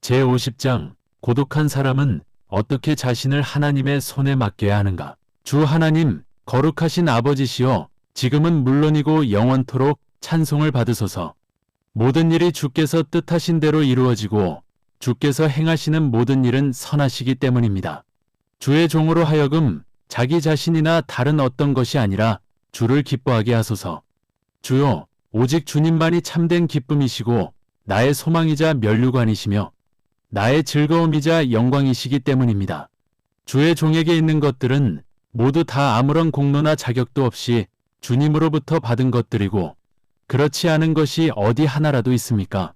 제50장 고독한 사람은 어떻게 자신을 하나님의 손에 맡겨야 하는가. 주 하나님, 거룩하신 아버지시여, 지금은 물론이고 영원토록 찬송을 받으소서. 모든 일이 주께서 뜻하신 대로 이루어지고 주께서 행하시는 모든 일은 선하시기 때문입니다. 주의 종으로 하여금 자기 자신이나 다른 어떤 것이 아니라 주를 기뻐하게 하소서. 주여, 오직 주님만이 참된 기쁨이시고 나의 소망이자 면류관이시며 나의 즐거움이자 영광이시기 때문입니다. 주의 종에게 있는 것들은 모두 다 아무런 공로나 자격도 없이 주님으로부터 받은 것들이고 그렇지 않은 것이 어디 하나라도 있습니까?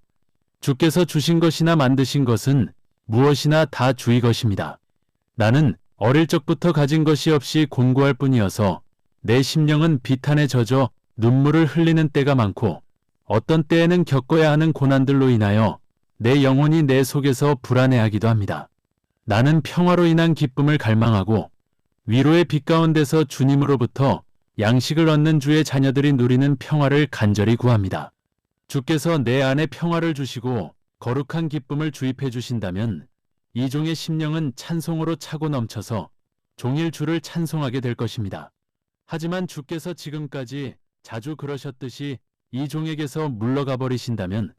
주께서 주신 것이나 만드신 것은 무엇이나 다 주의 것입니다. 나는 어릴 적부터 가진 것이 없이 곤고할 뿐이어서 내 심령은 비탄에 젖어 눈물을 흘리는 때가 많고 어떤 때에는 겪어야 하는 고난들로 인하여 내 영혼이 내 속에서 불안해하기도 합니다. 나는 평화로 인한 기쁨을 갈망하고 위로의 빛 가운데서 주님으로부터 양식을 얻는 주의 자녀들이 누리는 평화를 간절히 구합니다. 주께서 내 안에 평화를 주시고 거룩한 기쁨을 주입해 주신다면 이 종의 심령은 찬송으로 차고 넘쳐서 종일 주를 찬송하게 될 것입니다. 하지만 주께서 지금까지 자주 그러셨듯이 이 종에게서 물러가 버리신다면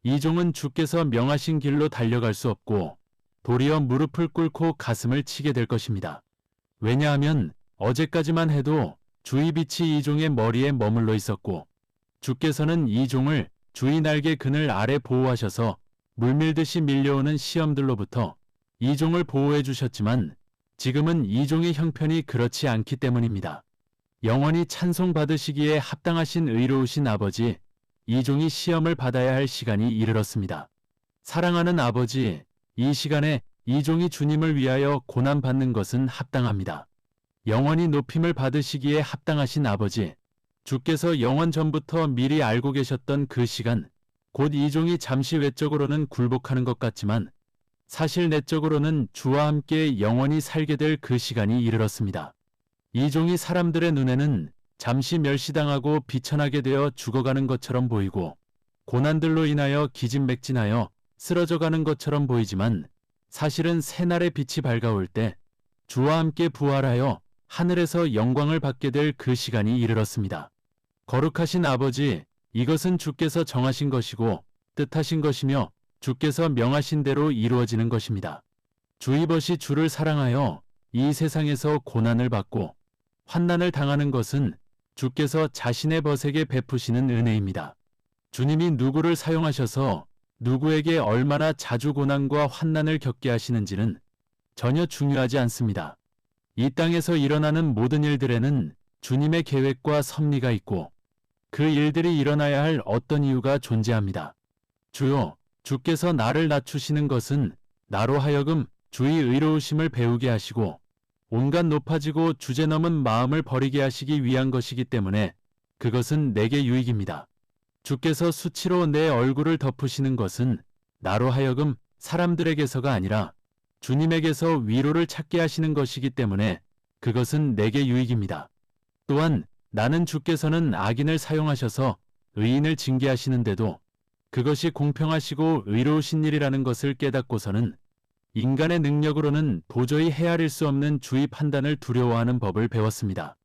이 종은 주께서 명하신 길로 달려갈 수 없고 도리어 무릎을 꿇고 가슴을 치게 될 것입니다. 왜냐하면 어제까지만 해도 주의 빛이 이 종의 머리에 머물러 있었고 주께서는 이 종을 주의 날개 그늘 아래 보호하셔서 물밀듯이 밀려오는 시험들로부터 이 종을 보호해 주셨지만 지금은 이 종의 형편이 그렇지 않기 때문입니다. 영원히 찬송받으시기에 합당하신 의로우신 아버지, 이 종이 시험을 받아야 할 시간이 이르렀습니다. 사랑하는 아버지, 이 시간에 이 종이 주님을 위하여 고난받는 것은 합당합니다. 영원히 높임을 받으시기에 합당하신 아버지, 주께서 영원 전부터 미리 알고 계셨던 그 시간, 곧 이 종이 잠시 외적으로는 굴복하는 것 같지만 사실 내적으로는 주와 함께 영원히 살게 될 그 시간이 이르렀습니다. 이 종이 사람들의 눈에는 잠시 멸시당하고 비천하게 되어 죽어가는 것처럼 보이고 고난들로 인하여 기진맥진하여 쓰러져가는 것처럼 보이지만 사실은 새날의 빛이 밝아올 때 주와 함께 부활하여 하늘에서 영광을 받게 될 그 시간이 이르렀습니다. 거룩하신 아버지, 이것은 주께서 정하신 것이고 뜻하신 것이며 주께서 명하신 대로 이루어지는 것입니다. 주의 벗이 주를 사랑하여 이 세상에서 고난을 받고 환난을 당하는 것은 주께서 자신의 벗에게 베푸시는 은혜입니다. 주님이 누구를 사용하셔서 누구에게 얼마나 자주 고난과 환난을 겪게 하시는지는 전혀 중요하지 않습니다. 이 땅에서 일어나는 모든 일들에는 주님의 계획과 섭리가 있고 그 일들이 일어나야 할 어떤 이유가 존재합니다. 주여, 주께서 나를 낮추시는 것은 나로 하여금 주의 의로우심을 배우게 하시고 온갖 높아지고 주제넘은 마음을 버리게 하시기 위한 것이기 때문에 그것은 내게 유익입니다. 주께서 수치로 내 얼굴을 덮으시는 것은 나로 하여금 사람들에게서가 아니라 주님에게서 위로를 찾게 하시는 것이기 때문에 그것은 내게 유익입니다. 또한 나는 주께서는 악인을 사용하셔서 의인을 징계하시는데도 그것이 공평하시고 의로우신 일이라는 것을 깨닫고서는 인간의 능력으로는 도저히 헤아릴 수 없는 주의 판단을 두려워하는 법을 배웠습니다.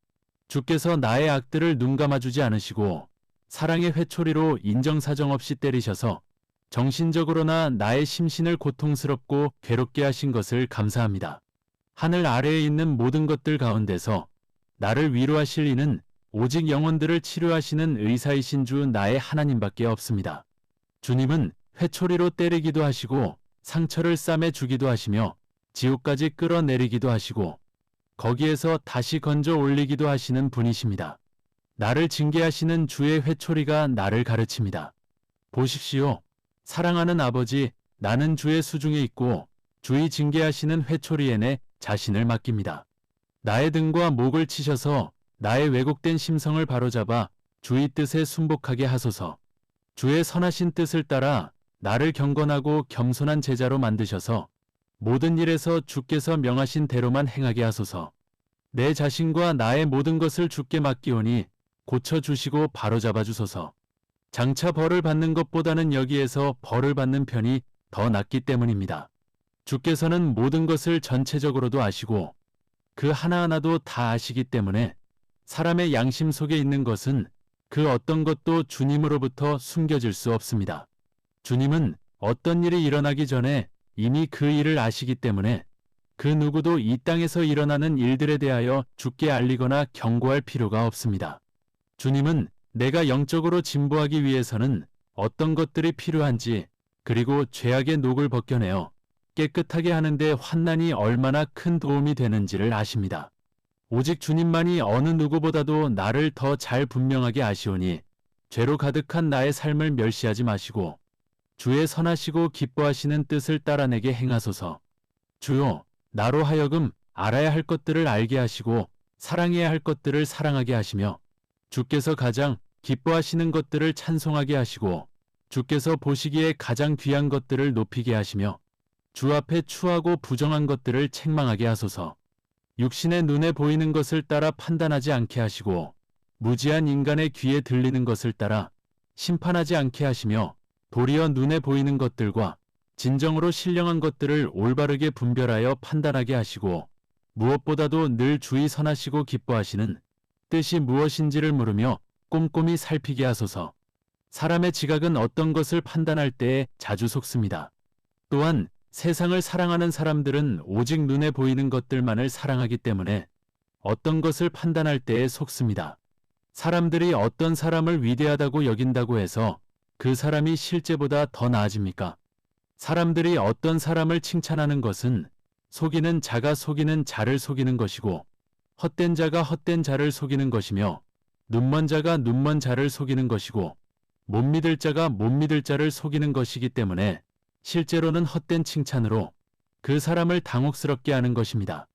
주께서 나의 악들을 눈감아주지 않으시고 사랑의 회초리로 인정사정 없이 때리셔서 정신적으로나 나의 심신을 고통스럽고 괴롭게 하신 것을 감사합니다. 하늘 아래에 있는 모든 것들 가운데서 나를 위로하실 이는 오직 영혼들을 치료하시는 의사이신 주 나의 하나님밖에 없습니다. 주님은 회초리로 때리기도 하시고 상처를 싸매 주기도 하시며 지옥까지 끌어내리기도 하시고 거기에서 다시 건져 올리기도 하시는 분이십니다. 나를 징계하시는 주의 회초리가 나를 가르칩니다. 보십시오. 사랑하는 아버지, 나는 주의 수중에 있고 주의 징계하시는 회초리에 내 자신을 맡깁니다. 나의 등과 목을 치셔서 나의 왜곡된 심성을 바로잡아 주의 뜻에 순복하게 하소서. 주의 선하신 뜻을 따라 나를 경건하고 겸손한 제자로 만드셔서 모든 일에서 주께서 명하신 대로만 행하게 하소서. 내 자신과 나의 모든 것을 주께 맡기오니 고쳐주시고 바로잡아 주소서. 장차 벌을 받는 것보다는 여기에서 벌을 받는 편이 더 낫기 때문입니다. 주께서는 모든 것을 전체적으로도 아시고 그 하나하나도 다 아시기 때문에 사람의 양심 속에 있는 것은 그 어떤 것도 주님으로부터 숨겨질 수 없습니다. 주님은 어떤 일이 일어나기 전에 이미 그 일을 아시기 때문에 그 누구도 이 땅에서 일어나는 일들에 대하여 주께 알리거나 경고할 필요가 없습니다. 주님은 내가 영적으로 진보하기 위해서는 어떤 것들이 필요한지 그리고 죄악의 녹을 벗겨내어 깨끗하게 하는데 환난이 얼마나 큰 도움이 되는지를 아십니다. 오직 주님만이 어느 누구보다도 나를 더 잘 분명하게 아시오니 죄로 가득한 나의 삶을 멸시하지 마시고 주의 선하시고 기뻐하시는 뜻을 따라 내게 행하소서. 주요, 나로 하여금 알아야 할 것들을 알게 하시고 사랑해야 할 것들을 사랑하게 하시며 주께서 가장 기뻐하시는 것들을 찬송하게 하시고 주께서 보시기에 가장 귀한 것들을 높이게 하시며 주 앞에 추하고 부정한 것들을 책망하게 하소서. 육신의 눈에 보이는 것을 따라 판단하지 않게 하시고 무지한 인간의 귀에 들리는 것을 따라 심판하지 않게 하시며 도리어 눈에 보이는 것들과 진정으로 신령한 것들을 올바르게 분별하여 판단하게 하시고 무엇보다도 늘 주의 선하시고 기뻐하시는 뜻이 무엇인지를 물으며 꼼꼼히 살피게 하소서. 사람의 지각은 어떤 것을 판단할 때에 자주 속습니다. 또한 세상을 사랑하는 사람들은 오직 눈에 보이는 것들만을 사랑하기 때문에 어떤 것을 판단할 때에 속습니다. 사람들이 어떤 사람을 위대하다고 여긴다고 해서 그 사람이 실제보다 더 나아집니까? 사람들이 어떤 사람을 칭찬하는 것은 속이는 자가 속이는 자를 속이는 것이고 헛된 자가 헛된 자를 속이는 것이며 눈먼 자가 눈먼 자를 속이는 것이고 못 믿을 자가 못 믿을 자를 속이는 것이기 때문에 실제로는 헛된 칭찬으로 그 사람을 당혹스럽게 하는 것입니다.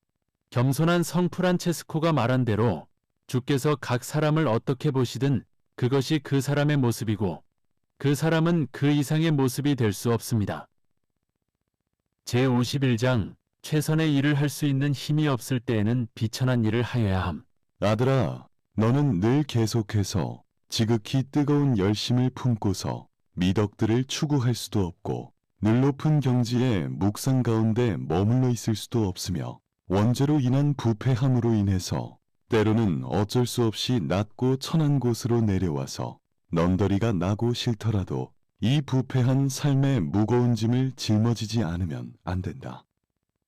겸손한 성 프란체스코가 말한 대로 주께서 각 사람을 어떻게 보시든 그것이 그 사람의 모습이고 그 사람은 그 이상의 모습이 될 수 없습니다. 제51장 최선의 일을 할 수 있는 힘이 없을 때에는 비천한 일을 하여야 함. 아들아, 너는 늘 계속해서 지극히 뜨거운 열심을 품고서 미덕들을 추구할 수도 없고 늘 높은 경지에 묵상 가운데 머물러 있을 수도 없으며 원죄로 인한 부패함으로 인해서 때로는 어쩔 수 없이 낮고 천한 곳으로 내려와서 넌더리가 나고 싫더라도 이 부패한 삶의 무거운 짐을 짊어지지 않으면 안 된다.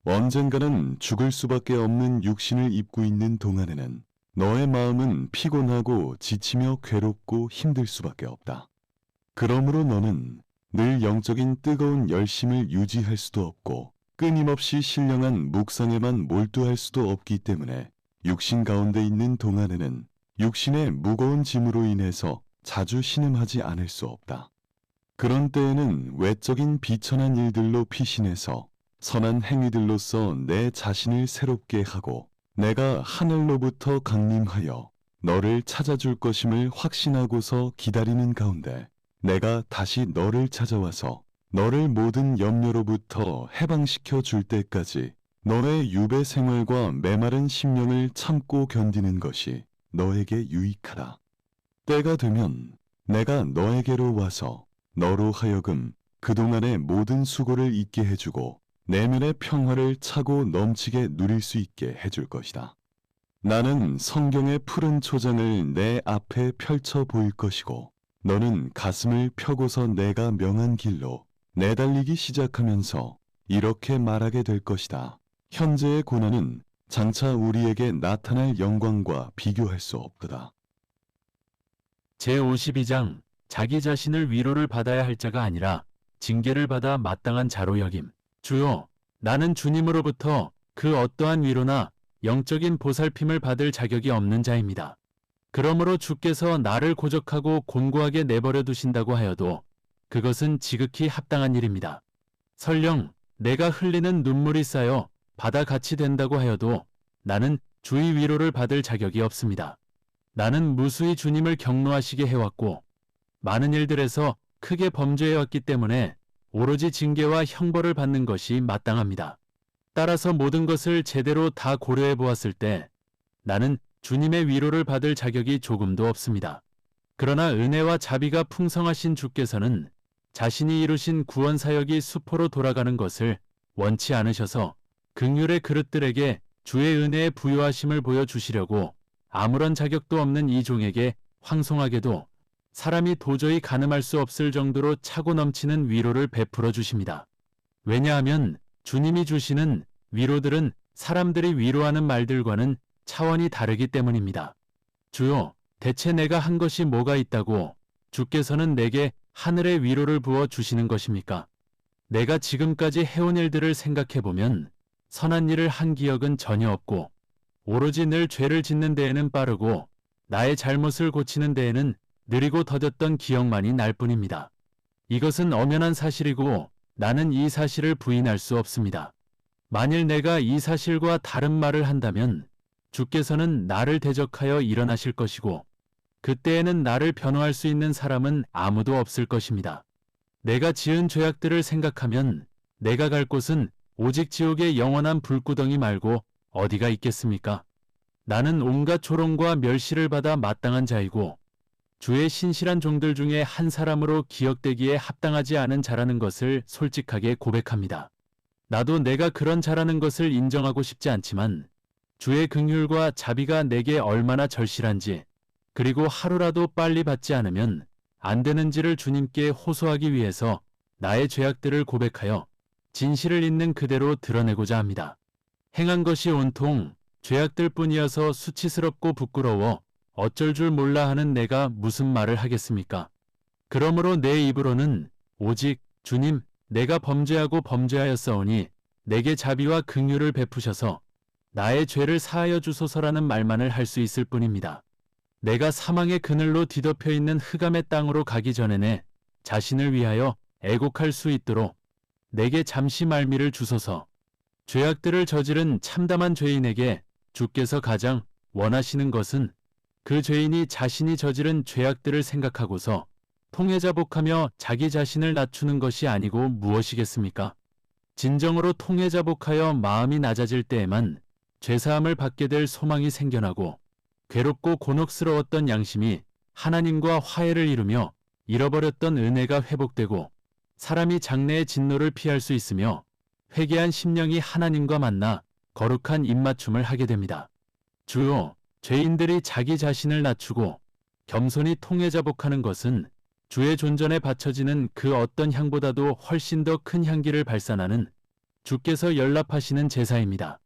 언젠가는 죽을 수밖에 없는 육신을 입고 있는 동안에는 너의 마음은 피곤하고 지치며 괴롭고 힘들 수밖에 없다. 그러므로 너는 늘 영적인 뜨거운 열심을 유지할 수도 없고 끊임없이 신령한 묵상에만 몰두할 수도 없기 때문에 육신 가운데 있는 동안에는 육신의 무거운 짐으로 인해서 자주 신음하지 않을 수 없다. 그런 때에는 외적인 비천한 일들로 피신해서 선한 행위들로서 내 자신을 새롭게 하고 내가 하늘로부터 강림하여 너를 찾아줄 것임을 확신하고서 기다리는 가운데 내가 다시 너를 찾아와서 너를 모든 염려로부터 해방시켜 줄 때까지 너의 유배 생활과 메마른 심령을 참고 견디는 것이 너에게 유익하다. 때가 되면 내가 너에게로 와서 너로 하여금 그동안의 모든 수고를 잊게 해주고 내면의 평화를 차고 넘치게 누릴 수 있게 해줄 것이다. 나는 성경의 푸른 초장을 내 앞에 펼쳐 보일 것이고 너는 가슴을 펴고서 내가 명한 길로 내달리기 시작하면서 이렇게 말하게 될 것이다. 현재의 고난은 장차 우리에게 나타날 영광과 비교할 수 없도다. 제52장 자기 자신을 위로를 받아야 할 자가 아니라 징계를 받아 마땅한 자로 여김. 주요, 나는 주님으로부터 그 어떠한 위로나 영적인 보살핌을 받을 자격이 없는 자입니다. 그러므로 주께서 나를 고적하고 곤고하게 내버려 두신다고 하여도 그것은 지극히 합당한 일입니다. 설령 내가 흘리는 눈물이 쌓여 바다같이 된다고 하여도 나는 주의 위로를 받을 자격이 없습니다. 나는 무수히 주님을 경노하시게 해왔고 많은 일들에서 크게 범죄해왔기 때문에 오로지 징계와 형벌을 받는 것이 마땅합니다. 따라서 모든 것을 제대로 다 고려해 보았을 때 나는 주님의 위로를 받을 자격이 조금도 없습니다. 그러나 은혜와 자비가 풍성하신 주께서는 자신이 이루신 구원 사역이 수포로 돌아가는 것을 원치 않으셔서 긍휼의 그릇들에게 주의 은혜의 부요하심을 보여주시려고 아무런 자격도 없는 이 종에게 황송하게도 사람이 도저히 가늠할 수 없을 정도로 차고 넘치는 위로를 베풀어 주십니다. 왜냐하면 주님이 주시는 위로들은 사람들이 위로하는 말들과는 차원이 다르기 때문입니다. 주요, 대체 내가 한 것이 뭐가 있다고 주께서는 내게 하늘의 위로를 부어 주시는 것입니까? 내가 지금까지 해온 일들을 생각해보면 선한 일을 한 기억은 전혀 없고 오로지 늘 죄를 짓는 데에는 빠르고 나의 잘못을 고치는 데에는 느리고 더뎠던 기억만이 날 뿐입니다. 이것은 엄연한 사실이고 나는 이 사실을 부인할 수 없습니다. 만일 내가 이 사실과 다른 말을 한다면 주께서는 나를 대적하여 일어나실 것이고 그때에는 나를 변호할 수 있는 사람은 아무도 없을 것입니다. 내가 지은 죄악들을 생각하면 내가 갈 곳은 오직 지옥의 영원한 불구덩이 말고 어디가 있겠습니까? 나는 온갖 조롱과 멸시를 받아 마땅한 자이고 주의 신실한 종들 중에 한 사람으로 기억되기에 합당하지 않은 자라는 것을 솔직하게 고백합니다. 나도 내가 그런 자라는 것을 인정하고 싶지 않지만 주의 긍휼과 자비가 내게 얼마나 절실한지 그리고 하루라도 빨리 받지 않으면 안 되는지를 주님께 호소하기 위해서 나의 죄악들을 고백하여 진실을 있는 그대로 드러내고자 합니다. 행한 것이 온통 죄악들 뿐이어서 수치스럽고 부끄러워 어쩔 줄 몰라 하는 내가 무슨 말을 하겠습니까? 그러므로 내 입으로는 오직 주님, 내가 범죄하고 범죄하였사오니 내게 자비와 긍휼을 베푸셔서 나의 죄를 사하여 주소서라는 말만을 할 수 있을 뿐입니다. 내가 사망의 그늘로 뒤덮여 있는 흑암의 땅으로 가기 전에 내 자신을 위하여 애곡할 수 있도록 내게 잠시 말미를 주소서. 죄악들을 저지른 참담한 죄인에게 주께서 가장 원하시는 것은 그 죄인이 자신이 저지른 죄악들을 생각하고서 통회자복하며 자기 자신을 낮추는 것이 아니고 무엇이겠습니까? 진정으로 통회자복하여 마음이 낮아질 때에만 죄사함을 받게 될 소망이 생겨나고 괴롭고 곤혹스러웠던 양심이 하나님과 화해를 이루며 잃어버렸던 은혜가 회복되고 사람이 장래의 진노를 피할 수 있으며 회개한 심령이 하나님과 만나 거룩한 입맞춤을 하게 됩니다. 주요, 죄인들이 자기 자신을 낮추고 겸손히 통회자복하는 것은 주의 존전에 바쳐지는 그 어떤 향보다도 훨씬 더 큰 향기를 발산하는 주께서 연락하시는 제사입니다.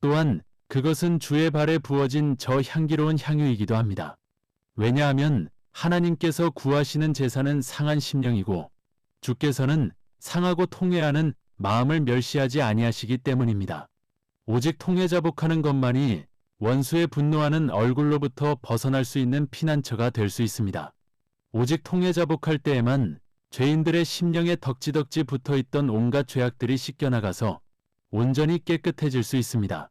또한 그것은 주의 발에 부어진 저 향기로운 향유이기도 합니다. 왜냐하면 하나님께서 구하시는 제사는 상한 심령이고 주께서는 상하고 통회하는 마음을 멸시하지 아니하시기 때문입니다. 오직 통회자복하는 것만이 원수의 분노하는 얼굴로부터 벗어날 수 있는 피난처가 될 수 있습니다. 오직 통회자복할 때에만 죄인들의 심령에 덕지덕지 붙어있던 온갖 죄악들이 씻겨나가서 온전히 깨끗해질 수 있습니다.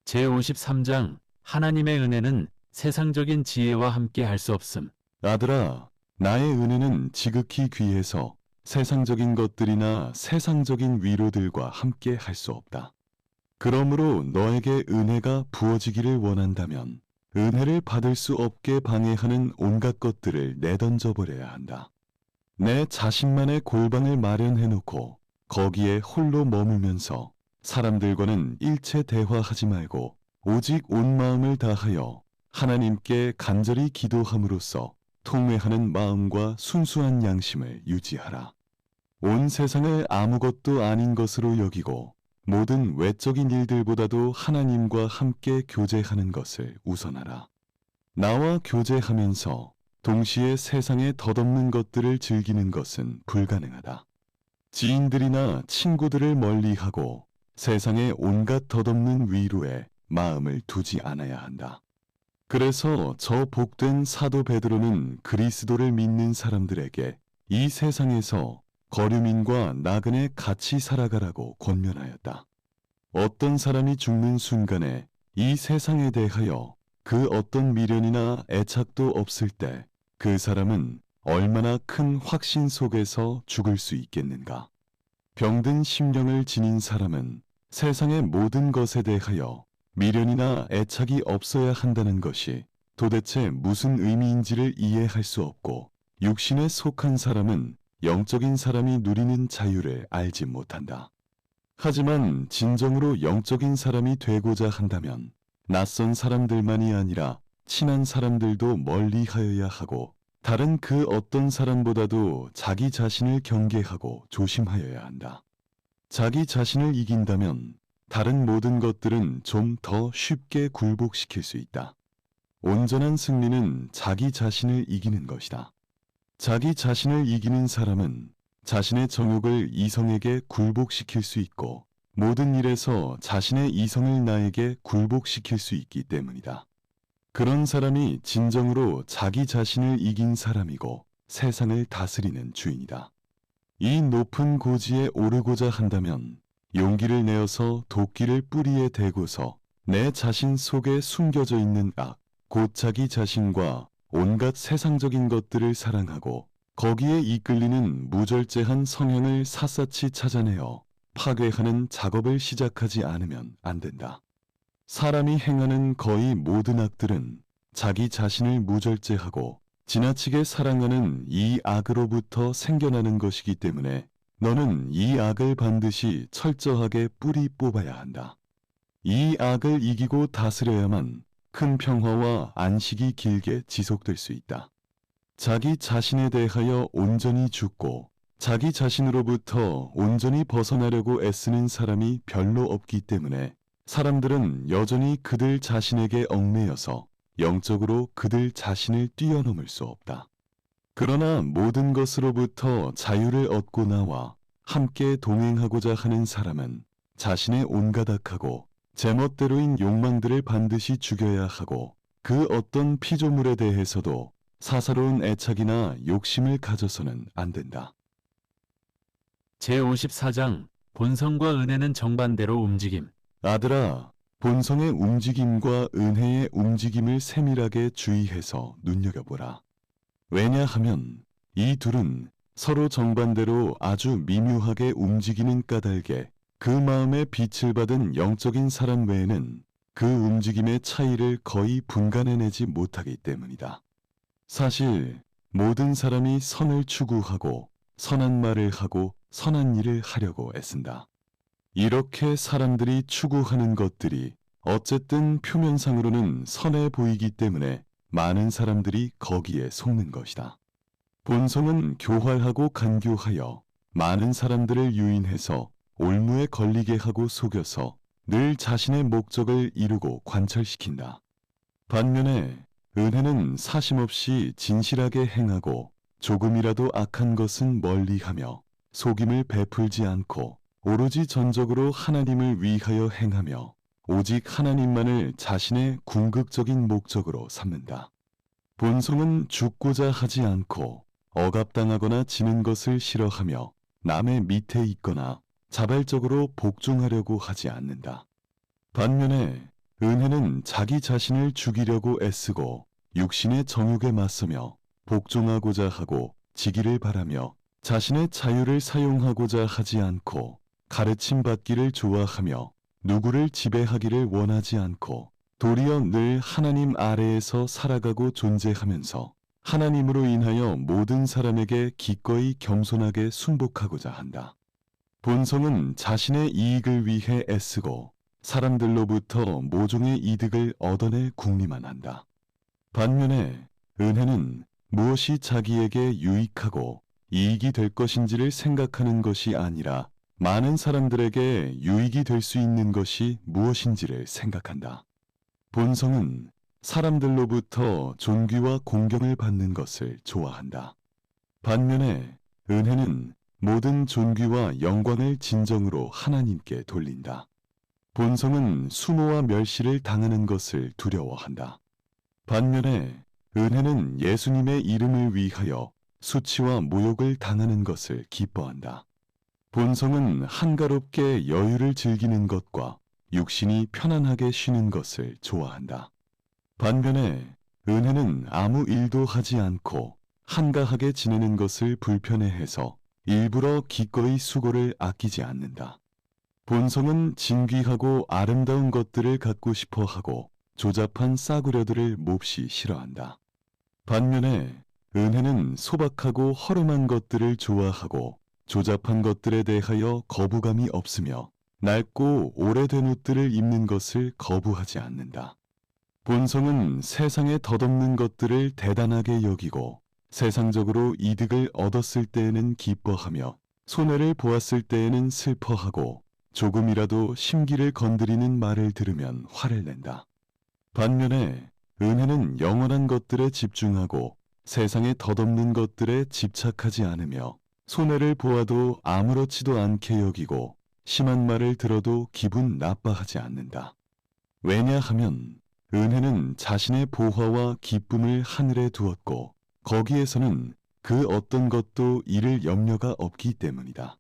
제53장 하나님의 은혜는 세상적인 지혜와 함께 할 수 없음. 아들아, 나의 은혜는 지극히 귀해서 세상적인 것들이나 세상적인 위로들과 함께 할 수 없다. 그러므로 너에게 은혜가 부어지기를 원한다면 은혜를 받을 수 없게 방해하는 온갖 것들을 내던져 버려야 한다. 내 자신만의 골방을 마련해놓고 거기에 홀로 머물면서 사람들과는 일체 대화하지 말고 오직 온 마음을 다하여 하나님께 간절히 기도함으로써 통회하는 마음과 순수한 양심을 유지하라. 온 세상을 아무것도 아닌 것으로 여기고 모든 외적인 일들보다도 하나님과 함께 교제하는 것을 우선하라. 나와 교제하면서 동시에 세상에 덧없는 것들을 즐기는 것은 불가능하다. 지인들이나 친구들을 멀리하고 세상의 온갖 덧없는 위로에 마음을 두지 않아야 한다. 그래서 저 복된 사도 베드로는 그리스도를 믿는 사람들에게 이 세상에서 거류민과 나그네 같이 살아가라고 권면하였다. 어떤 사람이 죽는 순간에 이 세상에 대하여 그 어떤 미련이나 애착도 없을 때 그 사람은 얼마나 큰 확신 속에서 죽을 수 있겠는가. 병든 심령을 지닌 사람은 세상의 모든 것에 대하여 미련이나 애착이 없어야 한다는 것이 도대체 무슨 의미인지를 이해할 수 없고 육신에 속한 사람은 영적인 사람이 누리는 자유를 알지 못한다. 하지만 진정으로 영적인 사람이 되고자 한다면 낯선 사람들만이 아니라 친한 사람들도 멀리하여야 하고 다른 그 어떤 사람보다도 자기 자신을 경계하고 조심하여야 한다. 자기 자신을 이긴다면 다른 모든 것들은 좀 더 쉽게 굴복시킬 수 있다. 온전한 승리는 자기 자신을 이기는 것이다. 자기 자신을 이기는 사람은 자신의 정욕을 이성에게 굴복시킬 수 있고 모든 일에서 자신의 이성을 나에게 굴복시킬 수 있기 때문이다. 그런 사람이 진정으로 자기 자신을 이긴 사람이고 세상을 다스리는 주인이다. 이 높은 고지에 오르고자 한다면 용기를 내어서 도끼를 뿌리에 대고서 내 자신 속에 숨겨져 있는 악, 곧 자기 자신과 온갖 세상적인 것들을 사랑하고 거기에 이끌리는 무절제한 성향을 샅샅이 찾아내어 파괴하는 작업을 시작하지 않으면 안 된다. 사람이 행하는 거의 모든 악들은 자기 자신을 무절제하고 지나치게 사랑하는 이 악으로부터 생겨나는 것이기 때문에 너는 이 악을 반드시 철저하게 뿌리 뽑아야 한다. 이 악을 이기고 다스려야만 큰 평화와 안식이 길게 지속될 수 있다. 자기 자신에 대하여 온전히 죽고 자기 자신으로부터 온전히 벗어나려고 애쓰는 사람이 별로 없기 때문에 사람들은 여전히 그들 자신에게 얽매여서 영적으로 그들 자신을 뛰어넘을 수 없다. 그러나 모든 것으로부터 자유를 얻고 나와 함께 동행하고자 하는 사람은 자신의 온갖 악하고 제멋대로인 욕망들을 반드시 죽여야 하고 그 어떤 피조물에 대해서도 사사로운 애착이나 욕심을 가져서는 안 된다. 제54장 본성과 은혜는 정반대로 움직임. 아들아, 본성의 움직임과 은혜의 움직임을 세밀하게 주의해서 눈여겨보라. 왜냐하면 이 둘은 서로 정반대로 아주 미묘하게 움직이는 까닭에 그 마음의 빛을 받은 영적인 사람 외에는 그 움직임의 차이를 거의 분간해내지 못하기 때문이다. 사실 모든 사람이 선을 추구하고 선한 말을 하고 선한 일을 하려고 애쓴다. 이렇게 사람들이 추구하는 것들이 어쨌든 표면상으로는 선해 보이기 때문에 많은 사람들이 거기에 속는 것이다. 본성은 교활하고 간교하여 많은 사람들을 유인해서 올무에 걸리게 하고 속여서 늘 자신의 목적을 이루고 관철시킨다. 반면에 은혜는 사심없이 진실하게 행하고 조금이라도 악한 것은 멀리하며 속임을 베풀지 않고 오로지 전적으로 하나님을 위하여 행하며 오직 하나님만을 자신의 궁극적인 목적으로 삼는다. 본성은 죽고자 하지 않고 억압당하거나 지는 것을 싫어하며 남의 밑에 있거나 자발적으로 복종하려고 하지 않는다. 반면에 은혜는 자기 자신을 죽이려고 애쓰고 육신의 정욕에 맞서며 복종하고자 하고 지기를 바라며 자신의 자유를 사용하고자 하지 않고 가르침 받기를 좋아하며 누구를 지배하기를 원하지 않고 도리어 늘 하나님 아래에서 살아가고 존재하면서 하나님으로 인하여 모든 사람에게 기꺼이 겸손하게 순복하고자 한다. 본성은 자신의 이익을 위해 애쓰고 사람들로부터 모종의 이득을 얻어낼 궁리만 한다. 반면에 은혜는 무엇이 자기에게 유익하고 이익이 될 것인지를 생각하는 것이 아니라 많은 사람들에게 유익이 될 수 있는 것이 무엇인지를 생각한다. 본성은 사람들로부터 존귀와 공경을 받는 것을 좋아한다. 반면에 은혜는 모든 존귀와 영광을 진정으로 하나님께 돌린다. 본성은 수모와 멸시를 당하는 것을 두려워한다. 반면에 은혜는 예수님의 이름을 위하여 수치와 모욕을 당하는 것을 기뻐한다. 본성은 한가롭게 여유를 즐기는 것과 육신이 편안하게 쉬는 것을 좋아한다. 반면에 은혜는 아무 일도 하지 않고 한가하게 지내는 것을 불편해해서 일부러 기꺼이 수고를 아끼지 않는다. 본성은 진귀하고 아름다운 것들을 갖고 싶어 하고 조잡한 싸구려들을 몹시 싫어한다. 반면에 은혜는 소박하고 허름한 것들을 좋아하고 조잡한 것들에 대하여 거부감이 없으며 낡고 오래된 옷들을 입는 것을 거부하지 않는다. 본성은 세상에 덧없는 것들을 대단하게 여기고 세상적으로 이득을 얻었을 때에는 기뻐하며 손해를 보았을 때에는 슬퍼하고 조금이라도 심기를 건드리는 말을 들으면 화를 낸다. 반면에 은혜는 영원한 것들에 집중하고 세상에 덧없는 것들에 집착하지 않으며 손해를 보아도 아무렇지도 않게 여기고 심한 말을 들어도 기분 나빠하지 않는다. 왜냐하면 은혜는 자신의 보화와 기쁨을 하늘에 두었고 거기에서는 그 어떤 것도 잃을 염려가 없기 때문이다.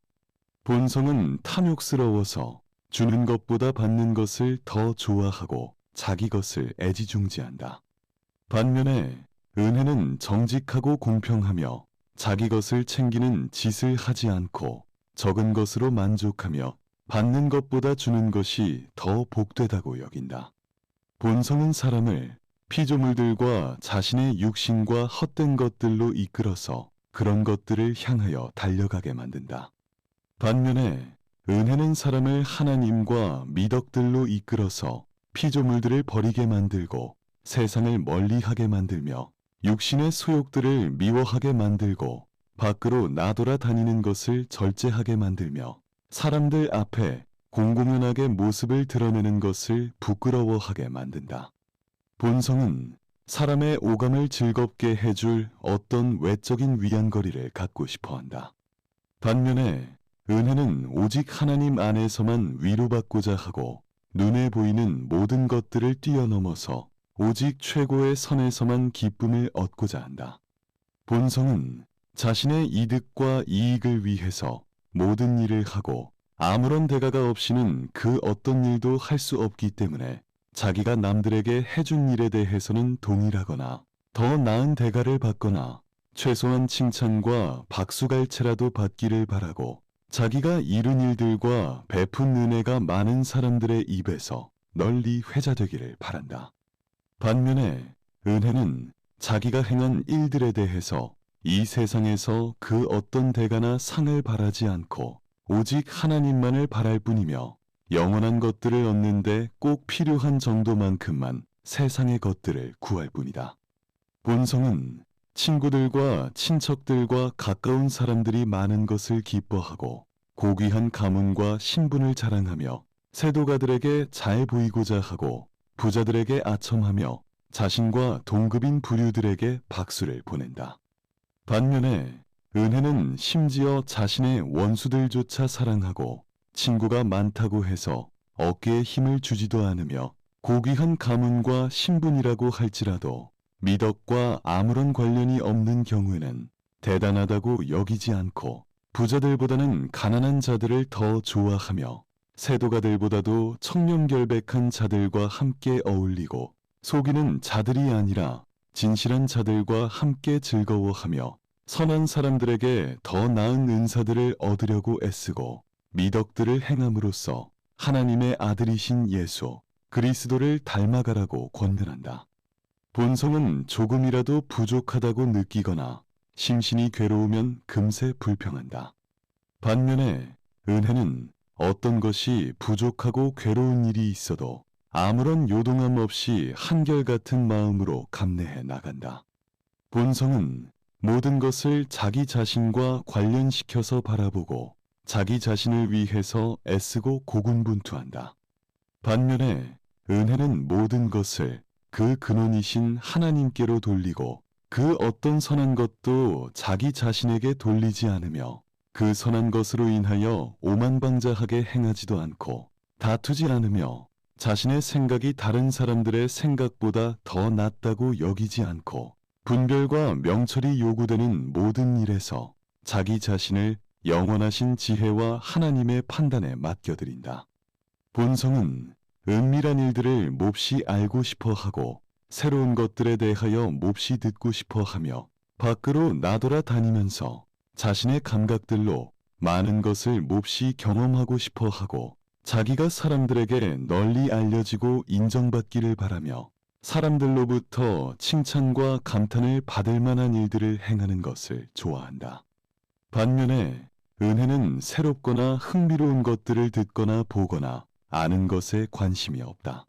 본성은 탐욕스러워서 주는 것보다 받는 것을 더 좋아하고 자기 것을 애지중지한다. 반면에 은혜는 정직하고 공평하며 자기 것을 챙기는 짓을 하지 않고 적은 것으로 만족하며 받는 것보다 주는 것이 더 복되다고 여긴다. 본성은 사람을 피조물들과 자신의 육신과 헛된 것들로 이끌어서 그런 것들을 향하여 달려가게 만든다. 반면에 은혜는 사람을 하나님과 미덕들로 이끌어서 피조물들을 버리게 만들고 세상을 멀리하게 만들며 육신의 소욕들을 미워하게 만들고 밖으로 나돌아 다니는 것을 절제하게 만들며 사람들 앞에 공공연하게 모습을 드러내는 것을 부끄러워하게 만든다. 본성은 사람의 오감을 즐겁게 해줄 어떤 외적인 위안거리를 갖고 싶어한다. 반면에 은혜는 오직 하나님 안에서만 위로받고자 하고 눈에 보이는 모든 것들을 뛰어넘어서 오직 최고의 선에서만 기쁨을 얻고자 한다. 본성은 자신의 이득과 이익을 위해서 모든 일을 하고 아무런 대가가 없이는 그 어떤 일도 할 수 없기 때문에 자기가 남들에게 해준 일에 대해서는 동일하거나 더 나은 대가를 받거나 최소한 칭찬과 박수갈채라도 받기를 바라고 자기가 이룬 일들과 베푼 은혜가 많은 사람들의 입에서 널리 회자되기를 바란다. 반면에 은혜는 자기가 행한 일들에 대해서 이 세상에서 그 어떤 대가나 상을 바라지 않고 오직 하나님만을 바랄 뿐이며 영원한 것들을 얻는데 꼭 필요한 정도만큼만 세상의 것들을 구할 뿐이다. 본성은 친구들과 친척들과 가까운 사람들이 많은 것을 기뻐하고 고귀한 가문과 신분을 자랑하며 세도가들에게 잘 보이고자 하고 부자들에게 아첨하며 자신과 동급인 부류들에게 박수를 보낸다. 반면에 은혜는 심지어 자신의 원수들조차 사랑하고 친구가 많다고 해서 어깨에 힘을 주지도 않으며 고귀한 가문과 신분이라고 할지라도 미덕과 아무런 관련이 없는 경우에는 대단하다고 여기지 않고 부자들보다는 가난한 자들을 더 좋아하며 세도가들보다도 청렴결백한 자들과 함께 어울리고 속이는 자들이 아니라 진실한 자들과 함께 즐거워하며 선한 사람들에게 더 나은 은사들을 얻으려고 애쓰고 미덕들을 행함으로써 하나님의 아들이신 예수 그리스도를 닮아가라고 권면한다. 본성은 조금이라도 부족하다고 느끼거나 심신이 괴로우면 금세 불평한다. 반면에 은혜는 어떤 것이 부족하고 괴로운 일이 있어도 아무런 요동함 없이 한결같은 마음으로 감내해 나간다. 본성은 모든 것을 자기 자신과 관련시켜서 바라보고 자기 자신을 위해서 애쓰고 고군분투한다. 반면에 은혜는 모든 것을 그 근원이신 하나님께로 돌리고 그 어떤 선한 것도 자기 자신에게 돌리지 않으며 그 선한 것으로 인하여 오만방자하게 행하지도 않고 다투지 않으며 자신의 생각이 다른 사람들의 생각보다 더 낫다고 여기지 않고 분별과 명철이 요구되는 모든 일에서 자기 자신을 영원하신 지혜와 하나님의 판단에 맡겨드린다. 본성은 은밀한 일들을 몹시 알고 싶어하고 새로운 것들에 대하여 몹시 듣고 싶어하며 밖으로 나돌아 다니면서 자신의 감각들로 많은 것을 몹시 경험하고 싶어하고 자기가 사람들에게 널리 알려지고 인정받기를 바라며 사람들로부터 칭찬과 감탄을 받을 만한 일들을 행하는 것을 좋아한다. 반면에 은혜는 새롭거나 흥미로운 것들을 듣거나 보거나 아는 것에 관심이 없다.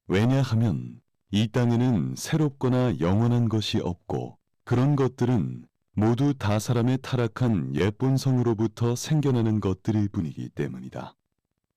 왜냐하면 이 땅에는 새롭거나 영원한 것이 없고 그런 것들은 모두 다 사람의 타락한 옛본성으로부터 생겨나는 것들일 뿐이기 때문이다.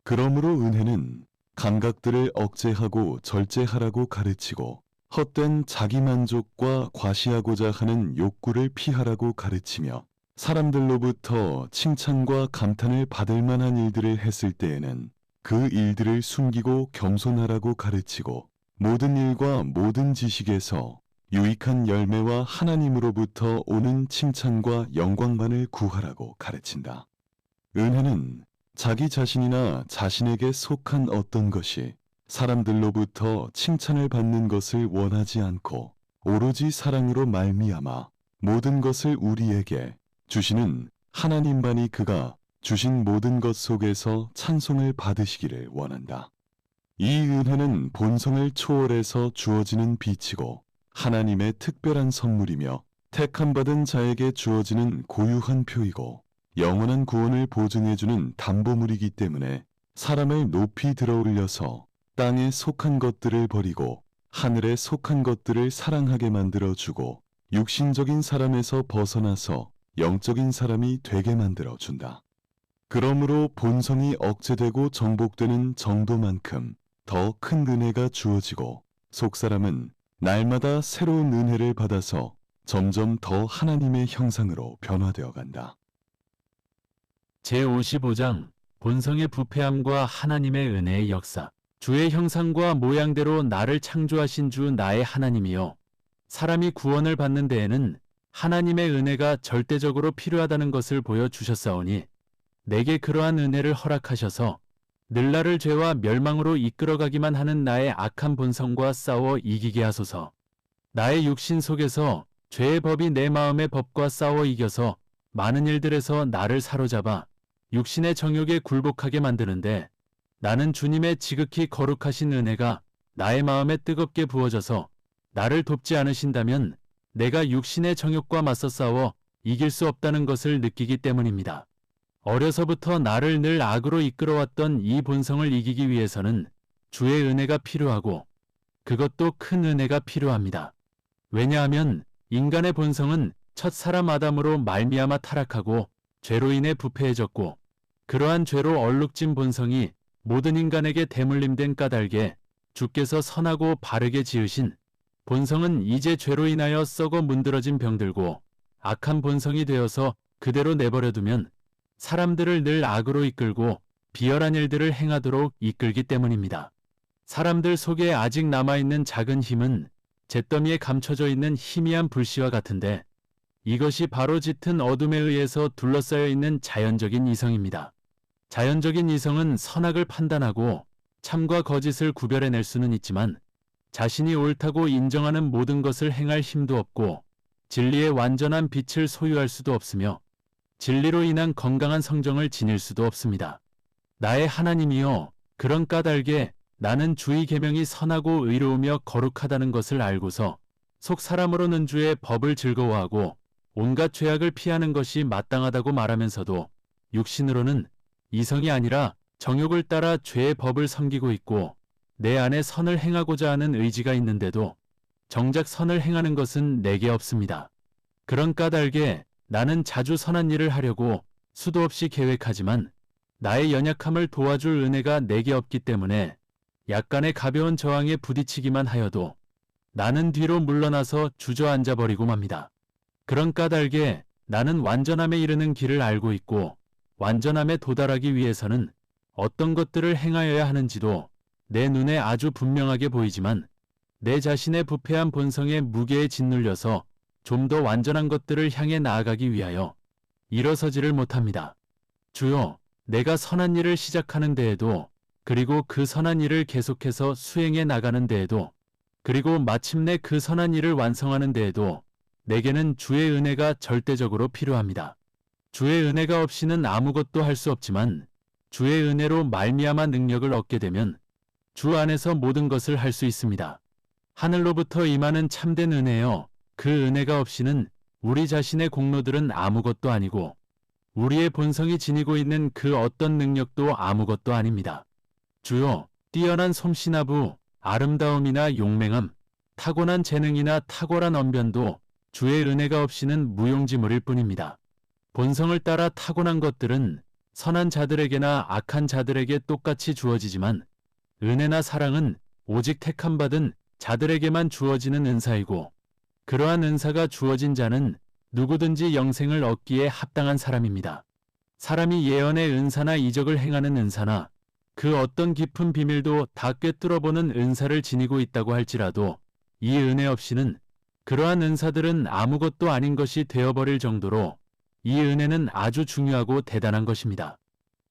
그러므로 은혜는 감각들을 억제하고 절제하라고 가르치고 헛된 자기만족과 과시하고자 하는 욕구를 피하라고 가르치며 사람들로부터 칭찬과 감탄을 받을 만한 일들을 했을 때에는 그 일들을 숨기고 겸손하라고 가르치고 모든 일과 모든 지식에서 유익한 열매와 하나님으로부터 오는 칭찬과 영광만을 구하라고 가르친다. 은혜는 자기 자신이나 자신에게 속한 어떤 것이 사람들로부터 칭찬을 받는 것을 원하지 않고 오로지 사랑으로 말미암아 모든 것을 우리에게 주시는 하나님만이 그가 주신 모든 것 속에서 찬송을 받으시기를 원한다. 이 은혜는 본성을 초월해서 주어지는 빛이고 하나님의 특별한 선물이며 택함받은 자에게 주어지는 고유한 표이고 영원한 구원을 보증해주는 담보물이기 때문에 사람을 높이 들어올려서 땅에 속한 것들을 버리고 하늘에 속한 것들을 사랑하게 만들어주고 육신적인 사람에서 벗어나서 영적인 사람이 되게 만들어준다. 그러므로 본성이 억제되고 정복되는 정도만큼 더 큰 은혜가 주어지고 속사람은 날마다 새로운 은혜를 받아서 점점 더 하나님의 형상으로 변화되어 간다. 제55장 본성의 부패함과 하나님의 은혜의 역사. 주의 형상과 모양대로 나를 창조하신 주 나의 하나님이요. 사람이 구원을 받는 데에는 하나님의 은혜가 절대적으로 필요하다는 것을 보여주셨사오니 내게 그러한 은혜를 허락하셔서 늘 나를 죄와 멸망으로 이끌어가기만 하는 나의 악한 본성과 싸워 이기게 하소서. 나의 육신 속에서 죄의 법이 내 마음의 법과 싸워 이겨서 많은 일들에서 나를 사로잡아 육신의 정욕에 굴복하게 만드는데 나는 주님의 지극히 거룩하신 은혜가 나의 마음에 뜨겁게 부어져서 나를 돕지 않으신다면 내가 육신의 정욕과 맞서 싸워 이길 수 없다는 것을 느끼기 때문입니다. 어려서부터 나를 늘 악으로 이끌어왔던 이 본성을 이기기 위해서는 주의 은혜가 필요하고 그것도 큰 은혜가 필요합니다. 왜냐하면 인간의 본성은 첫 사람 아담으로 말미암아 타락하고 죄로 인해 부패해졌고 그러한 죄로 얼룩진 본성이 모든 인간에게 대물림된 까닭에 주께서 선하고 바르게 지으신 본성은 이제 죄로 인하여 썩어 문드러진 병들고 악한 본성이 되어서 그대로 내버려두면 사람들을 늘 악으로 이끌고 비열한 일들을 행하도록 이끌기 때문입니다. 사람들 속에 아직 남아있는 작은 힘은 잿더미에 감춰져 있는 희미한 불씨와 같은데 이것이 바로 짙은 어둠에 의해서 둘러싸여 있는 자연적인 이성입니다. 자연적인 이성은 선악을 판단하고 참과 거짓을 구별해낼 수는 있지만 자신이 옳다고 인정하는 모든 것을 행할 힘도 없고 진리의 완전한 빛을 소유할 수도 없으며 진리로 인한 건강한 성정을 지닐 수도 없습니다. 나의 하나님이여, 그런 까닭에 나는 주의 계명이 선하고 의로우며 거룩하다는 것을 알고서 속 사람으로는 주의 법을 즐거워하고 온갖 죄악을 피하는 것이 마땅하다고 말하면서도 육신으로는 이성이 아니라 정욕을 따라 죄의 법을 섬기고 있고 내 안에 선을 행하고자 하는 의지가 있는데도 정작 선을 행하는 것은 내게 없습니다. 그런 까닭에 나는 자주 선한 일을 하려고 수도 없이 계획하지만 나의 연약함을 도와줄 은혜가 내게 없기 때문에 약간의 가벼운 저항에 부딪히기만 하여도 나는 뒤로 물러나서 주저앉아 버리고 맙니다. 그런 까닭에 나는 완전함에 이르는 길을 알고 있고 완전함에 도달하기 위해서는 어떤 것들을 행하여야 하는지도 내 눈에 아주 분명하게 보이지만 내 자신의 부패한 본성의 무게에 짓눌려서 좀 더 완전한 것들을 향해 나아가기 위하여 일어서지를 못합니다. 주여, 내가 선한 일을 시작하는 데에도 그리고 그 선한 일을 계속해서 수행해 나가는 데에도 그리고 마침내 그 선한 일을 완성하는 데에도 내게는 주의 은혜가 절대적으로 필요합니다. 주의 은혜가 없이는 아무것도 할 수 없지만 주의 은혜로 말미암아 능력을 얻게 되면 주 안에서 모든 것을 할 수 있습니다. 하늘로부터 임하는 참된 은혜요. 그 은혜가 없이는 우리 자신의 공로들은 아무것도 아니고 우리의 본성이 지니고 있는 그 어떤 능력도 아무것도 아닙니다. 주요, 뛰어난 솜씨나부, 아름다움이나 용맹함, 타고난 재능이나 탁월한 언변도 주의 은혜가 없이는 무용지물일 뿐입니다. 본성을 따라 타고난 것들은 선한 자들에게나 악한 자들에게 똑같이 주어지지만 은혜나 사랑은 오직 택함받은 자들에게만 주어지는 은사이고 그러한 은사가 주어진 자는 누구든지 영생을 얻기에 합당한 사람입니다. 사람이 예언의 은사나 이적을 행하는 은사나 그 어떤 깊은 비밀도 다 꿰뚫어보는 은사를 지니고 있다고 할지라도 이 은혜 없이는 그러한 은사들은 아무것도 아닌 것이 되어버릴 정도로 이 은혜는 아주 중요하고 대단한 것입니다.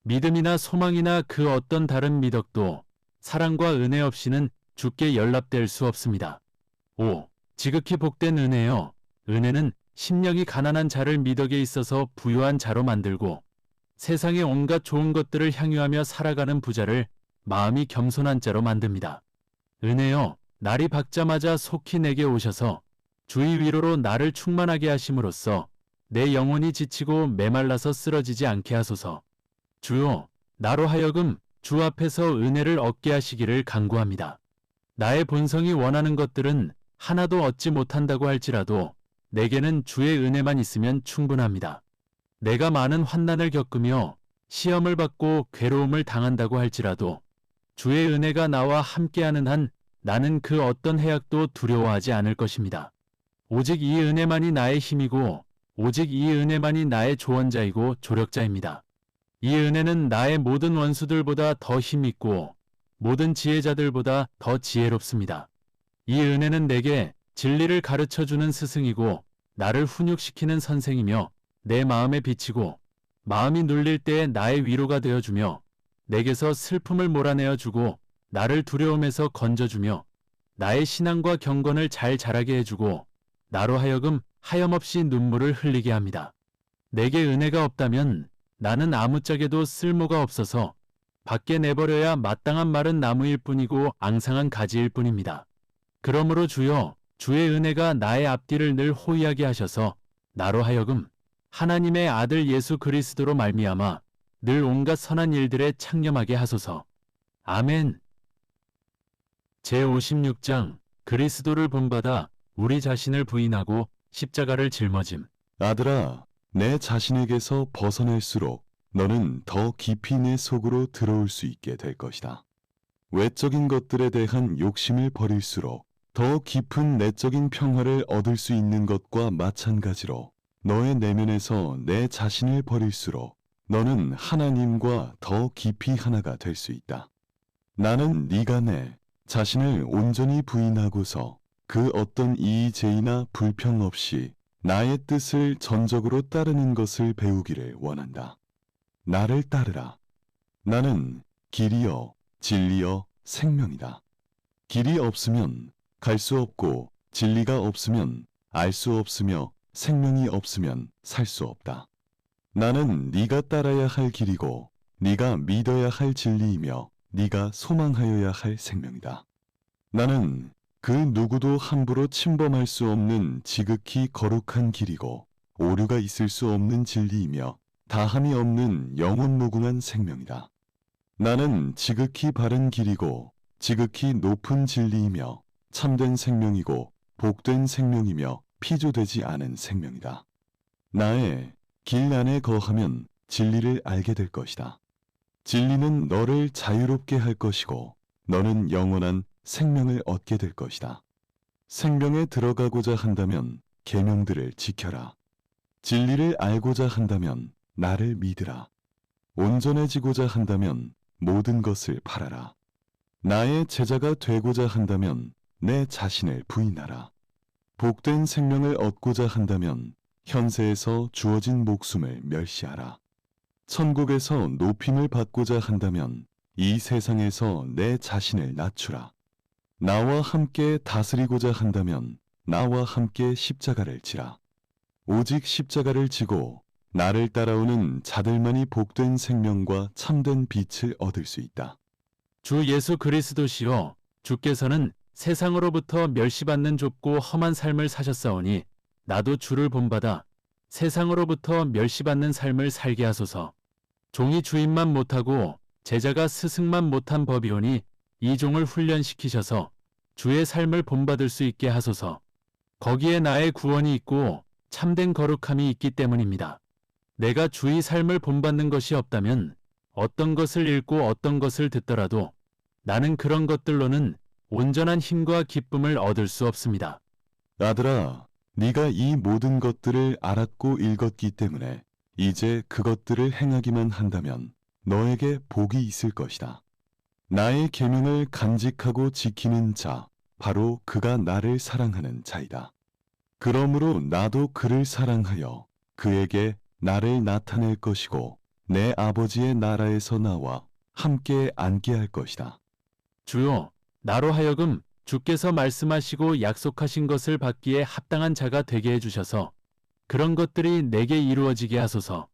믿음이나 소망이나 그 어떤 다른 미덕도 사랑과 은혜 없이는 주께 연락될 수 없습니다. 5. 지극히 복된 은혜요. 은혜는 심령이 가난한 자를 미덕에 있어서 부유한 자로 만들고 세상의 온갖 좋은 것들을 향유하며 살아가는 부자를 마음이 겸손한 자로 만듭니다. 은혜요. 날이 밝자마자 속히 내게 오셔서 주의 위로로 나를 충만하게 하심으로써 내 영혼이 지치고 메말라서 쓰러지지 않게 하소서. 주요, 나로 하여금 주 앞에서 은혜를 얻게 하시기를 간구합니다. 나의 본성이 원하는 것들은 하나도 얻지 못한다고 할지라도 내게는 주의 은혜만 있으면 충분합니다. 내가 많은 환난을 겪으며 시험을 받고 괴로움을 당한다고 할지라도 주의 은혜가 나와 함께하는 한 나는 그 어떤 해악도 두려워하지 않을 것입니다. 오직 이 은혜만이 나의 힘이고 오직 이 은혜만이 나의 조언자이고 조력자입니다. 이 은혜는 나의 모든 원수들보다 더 힘있고 모든 지혜자들보다 더 지혜롭습니다. 이 은혜는 내게 진리를 가르쳐주는 스승이고 나를 훈육시키는 선생이며 내 마음에 비치고 마음이 눌릴 때에 나의 위로가 되어주며 내게서 슬픔을 몰아내어주고 나를 두려움에서 건져주며 나의 신앙과 경건을 잘 자라게 해주고 나로 하여금 하염없이 눈물을 흘리게 합니다. 내게 은혜가 없다면 나는 아무짝에도 쓸모가 없어서 밖에 내버려야 마땅한 마른 나무일 뿐이고 앙상한 가지일 뿐입니다. 그러므로 주여, 주의 은혜가 나의 앞뒤를 늘 호위하게 하셔서 나로 하여금 하나님의 아들 예수 그리스도로 말미암아 늘 온갖 선한 일들에 창념하게 하소서. 아멘. 제56장 그리스도를 본받아 우리 자신을 부인하고 십자가를 짊어짐. 아들아, 내 자신에게서 벗어날수록 너는 더 깊이 내 속으로 들어올 수 있게 될 것이다. 외적인 것들에 대한 욕심을 버릴수록 더 깊은 내적인 평화를 얻을 수 있는 것과 마찬가지로 너의 내면에서 내 자신을 버릴수록 너는 하나님과 더 깊이 하나가 될 수 있다. 나는 네가 내 자신을 온전히 부인하고서 그 어떤 이의제의나 불평 없이 나의 뜻을 전적으로 따르는 것을 배우기를 원한다. 나를 따르라. 나는 길이요, 진리요, 생명이다. 길이 없으면 갈 수 없고 진리가 없으면 알 수 없으며 생명이 없으면 살 수 없다. 나는 네가 따라야 할 길이고 네가 믿어야 할 진리이며 네가 소망하여야 할 생명이다. 나는 그 누구도 함부로 침범할 수 없는 지극히 거룩한 길이고 오류가 있을 수 없는 진리이며 다함이 없는 영원 무궁한 생명이다. 나는 지극히 바른 길이고 지극히 높은 진리이며 참된 생명이고 복된 생명이며 피조되지 않은 생명이다. 나의 길 안에 거하면 진리를 알게 될 것이다. 진리는 너를 자유롭게 할 것이고 너는 영원한 생명을 얻게 될 것이다. 생명에 들어가고자 한다면 계명들을 지켜라. 진리를 알고자 한다면 나를 믿으라. 온전해지고자 한다면 모든 것을 팔아라. 나의 제자가 되고자 한다면 내 자신을 부인하라. 복된 생명을 얻고자 한다면 현세에서 주어진 목숨을 멸시하라. 천국에서 높임을 받고자 한다면 이 세상에서 내 자신을 낮추라. 나와 함께 다스리고자 한다면 나와 함께 십자가를 지라. 오직 십자가를 지고 나를 따라오는 자들만이 복된 생명과 참된 빛을 얻을 수 있다. 주 예수 그리스도시요, 주께서는 세상으로부터 멸시받는 좁고 험한 삶을 사셨사오니 나도 주를 본받아 세상으로부터 멸시받는 삶을 살게 하소서. 종이 주임만 못하고 제자가 스승만 못한 법이오니 이 종을 훈련시키셔서 주의 삶을 본받을 수 있게 하소서. 거기에 나의 구원이 있고 참된 거룩함이 있기 때문입니다. 내가 주의 삶을 본받는 것이 없다면 어떤 것을 읽고 어떤 것을 듣더라도 나는 그런 것들로는 온전한 힘과 기쁨을 얻을 수 없습니다. 아들아, 네가 이 모든 것들을 알았고 읽었기 때문에 이제 그것들을 행하기만 한다면 너에게 복이 있을 것이다. 나의 계명을 간직하고 지키는 자, 바로 그가 나를 사랑하는 자이다. 그러므로 나도 그를 사랑하여 그에게 나를 나타낼 것이고 내 아버지의 나라에서 나와 함께 앉게 할 것이다. 주요, 나로 하여금 주께서 말씀하시고 약속하신 것을 받기에 합당한 자가 되게 해주셔서 그런 것들이 내게 이루어지게 하소서.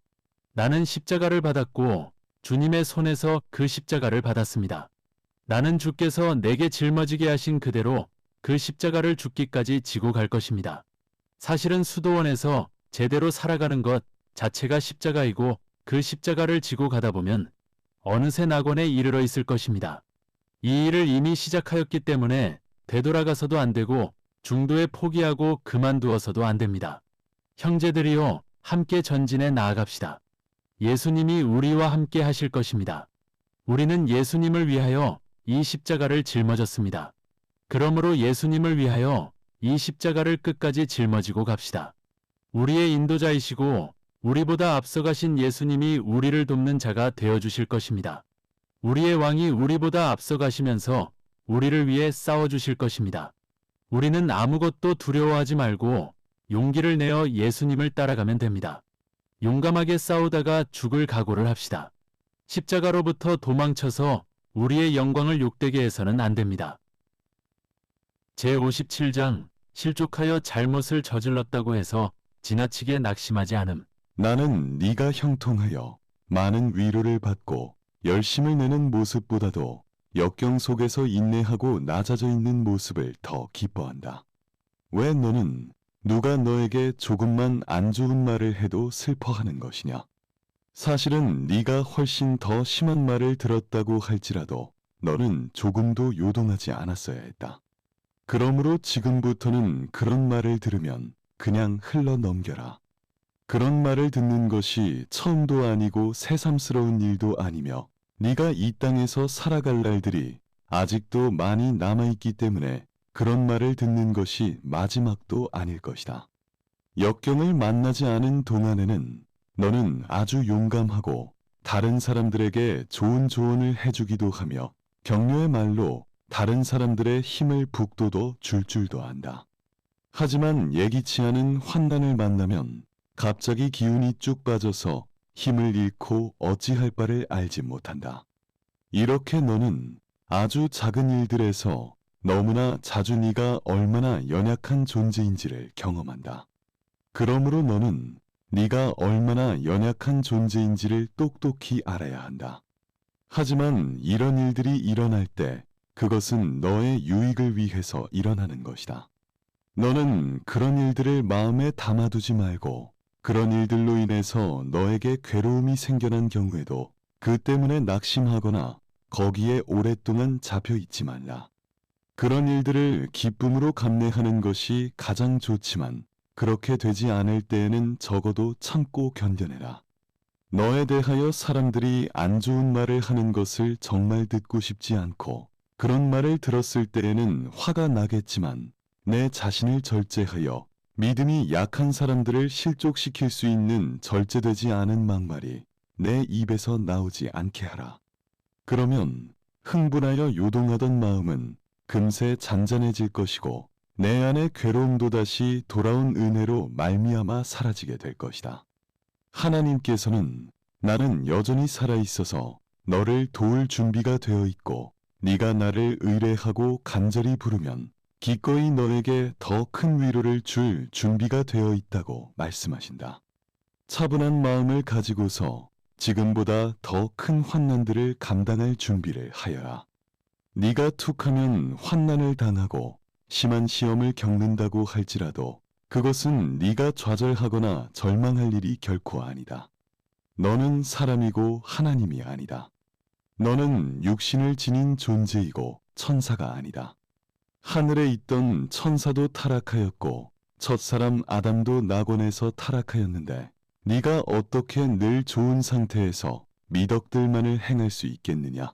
나는 십자가를 받았고 주님의 손에서 그 십자가를 받았습니다. 나는 주께서 내게 짊어지게 하신 그대로 그 십자가를 죽기까지 지고 갈 것입니다. 사실은 수도원에서 제대로 살아가는 것 자체가 십자가이고 그 십자가를 지고 가다 보면 어느새 낙원에 이르러 있을 것입니다. 이 일을 이미 시작하였기 때문에 되돌아가서도 안 되고 중도에 포기하고 그만두어서도 안 됩니다. 형제들이요, 함께 전진해 나아갑시다. 예수님이 우리와 함께 하실 것입니다. 우리는 예수님을 위하여 이 십자가를 짊어졌습니다. 그러므로 예수님을 위하여 이 십자가를 끝까지 짊어지고 갑시다. 우리의 인도자이시고 우리보다 앞서가신 예수님이 우리를 돕는 자가 되어주실 것입니다. 우리의 왕이 우리보다 앞서가시면서 우리를 위해 싸워주실 것입니다. 우리는 아무것도 두려워하지 말고 용기를 내어 예수님을 따라가면 됩니다. 용감하게 싸우다가 죽을 각오를 합시다. 십자가로부터 도망쳐서 우리의 영광을 욕되게 해서는 안 됩니다. 제57장 실족하여 잘못을 저질렀다고 해서 지나치게 낙심하지 않음. 나는 네가 형통하여 많은 위로를 받고 열심을 내는 모습보다도 역경 속에서 인내하고 낮아져 있는 모습을 더 기뻐한다. 왜 너는 누가 너에게 조금만 안 좋은 말을 해도 슬퍼하는 것이냐? 사실은 네가 훨씬 더 심한 말을 들었다고 할지라도 너는 조금도 요동하지 않았어야 했다. 그러므로 지금부터는 그런 말을 들으면 그냥 흘러 넘겨라. 그런 말을 듣는 것이 처음도 아니고 새삼스러운 일도 아니며 네가 이 땅에서 살아갈 날들이 아직도 많이 남아있기 때문에 그런 말을 듣는 것이 마지막도 아닐 것이다. 역경을 만나지 않은 동안에는 너는 아주 용감하고 다른 사람들에게 좋은 조언을 해주기도 하며 격려의 말로 다른 사람들의 힘을 북돋워 줄 줄도 안다. 하지만 예기치 않은 환난을 만나면 갑자기 기운이 쭉 빠져서 힘을 잃고 어찌할 바를 알지 못한다. 이렇게 너는 아주 작은 일들에서 너무나 자주 네가 얼마나 연약한 존재인지를 경험한다. 그러므로 너는 네가 얼마나 연약한 존재인지를 똑똑히 알아야 한다. 하지만 이런 일들이 일어날 때 그것은 너의 유익을 위해서 일어나는 것이다. 너는 그런 일들을 마음에 담아두지 말고 그런 일들로 인해서 너에게 괴로움이 생겨난 경우에도 그 때문에 낙심하거나 거기에 오랫동안 잡혀 있지 말라. 그런 일들을 기쁨으로 감내하는 것이 가장 좋지만 그렇게 되지 않을 때에는 적어도 참고 견뎌내라. 너에 대하여 사람들이 안 좋은 말을 하는 것을 정말 듣고 싶지 않고 그런 말을 들었을 때에는 화가 나겠지만 내 자신을 절제하여 믿음이 약한 사람들을 실족시킬 수 있는 절제되지 않은 막말이 내 입에서 나오지 않게 하라. 그러면 흥분하여 요동하던 마음은 금세 잔잔해질 것이고 내 안의 괴로움도 다시 돌아온 은혜로 말미암아 사라지게 될 것이다. 하나님께서는 나는 여전히 살아있어서 너를 도울 준비가 되어 있고 네가 나를 의뢰하고 간절히 부르면 기꺼이 너에게 더 큰 위로를 줄 준비가 되어 있다고 말씀하신다. 차분한 마음을 가지고서 지금보다 더 큰 환난들을 감당할 준비를 하여라. 네가 툭하면 환난을 당하고 심한 시험을 겪는다고 할지라도 그것은 네가 좌절하거나 절망할 일이 결코 아니다. 너는 사람이고 하나님이 아니다. 너는 육신을 지닌 존재이고 천사가 아니다. 하늘에 있던 천사도 타락하였고 첫사람 아담도 낙원에서 타락하였는데 네가 어떻게 늘 좋은 상태에서 미덕들만을 행할 수 있겠느냐?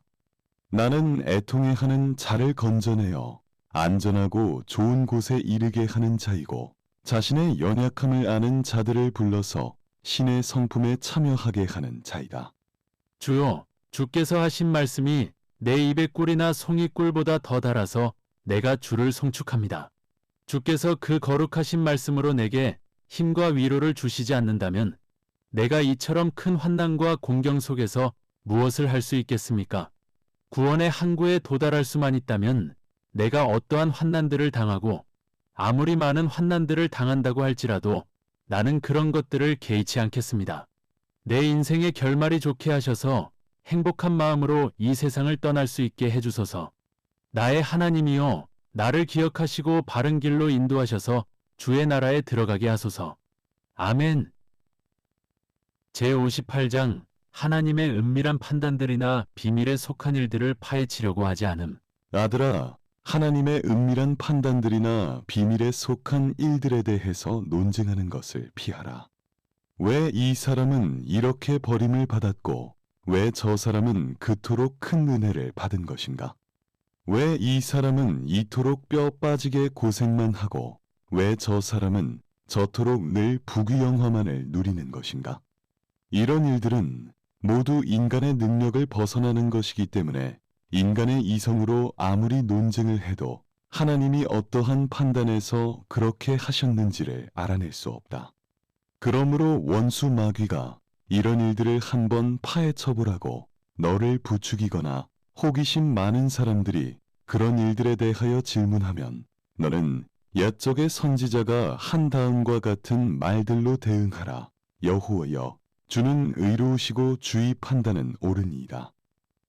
나는 애통해하는 자를 건져내어 안전하고 좋은 곳에 이르게 하는 자이고 자신의 연약함을 아는 자들을 불러서 신의 성품에 참여하게 하는 자이다. 주요, 주께서 하신 말씀이 내 입의 꿀이나 송이꿀보다 더 달아서 내가 주를 송축합니다. 주께서 그 거룩하신 말씀으로 내게 힘과 위로를 주시지 않는다면 내가 이처럼 큰 환난과 공경 속에서 무엇을 할 수 있겠습니까? 구원의 항구에 도달할 수만 있다면 내가 어떠한 환난들을 당하고 아무리 많은 환난들을 당한다고 할지라도 나는 그런 것들을 개의치 않겠습니다. 내 인생의 결말이 좋게 하셔서 행복한 마음으로 이 세상을 떠날 수 있게 해주소서. 나의 하나님이여, 나를 기억하시고 바른 길로 인도하셔서 주의 나라에 들어가게 하소서. 아멘. 제58장 하나님의 은밀한 판단들이나 비밀에 속한 일들을 파헤치려고 하지 않음. 아들아, 하나님의 은밀한 판단들이나 비밀에 속한 일들에 대해서 논쟁하는 것을 피하라. 왜 이 사람은 이렇게 버림을 받았고 왜 저 사람은 그토록 큰 은혜를 받은 것인가? 왜 이 사람은 이토록 뼈 빠지게 고생만 하고 왜 저 사람은 저토록 늘 부귀영화만을 누리는 것인가? 이런 일들은 모두 인간의 능력을 벗어나는 것이기 때문에 인간의 이성으로 아무리 논쟁을 해도 하나님이 어떠한 판단에서 그렇게 하셨는지를 알아낼 수 없다. 그러므로 원수 마귀가 이런 일들을 한번 파헤쳐보라고 너를 부추기거나 호기심 많은 사람들이 그런 일들에 대하여 질문하면 너는 옛적의 선지자가 한 다음과 같은 말들로 대응하라. 여호와여, 주는 의로우시고 주의 판단은 옳으니이다.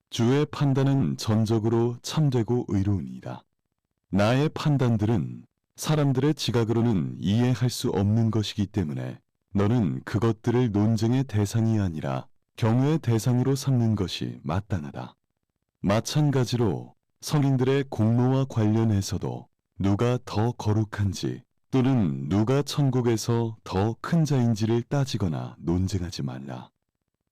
주의 판단은 전적으로 참되고 의로우니이다. 나의 판단들은 사람들의 지각으로는 이해할 수 없는 것이기 때문에 너는 그것들을 논쟁의 대상이 아니라 경외의 대상으로 삼는 것이 마땅하다. 마찬가지로 성인들의 공로와 관련해서도 누가 더 거룩한지 또는 누가 천국에서 더 큰 자인지를 따지거나 논쟁하지 말라.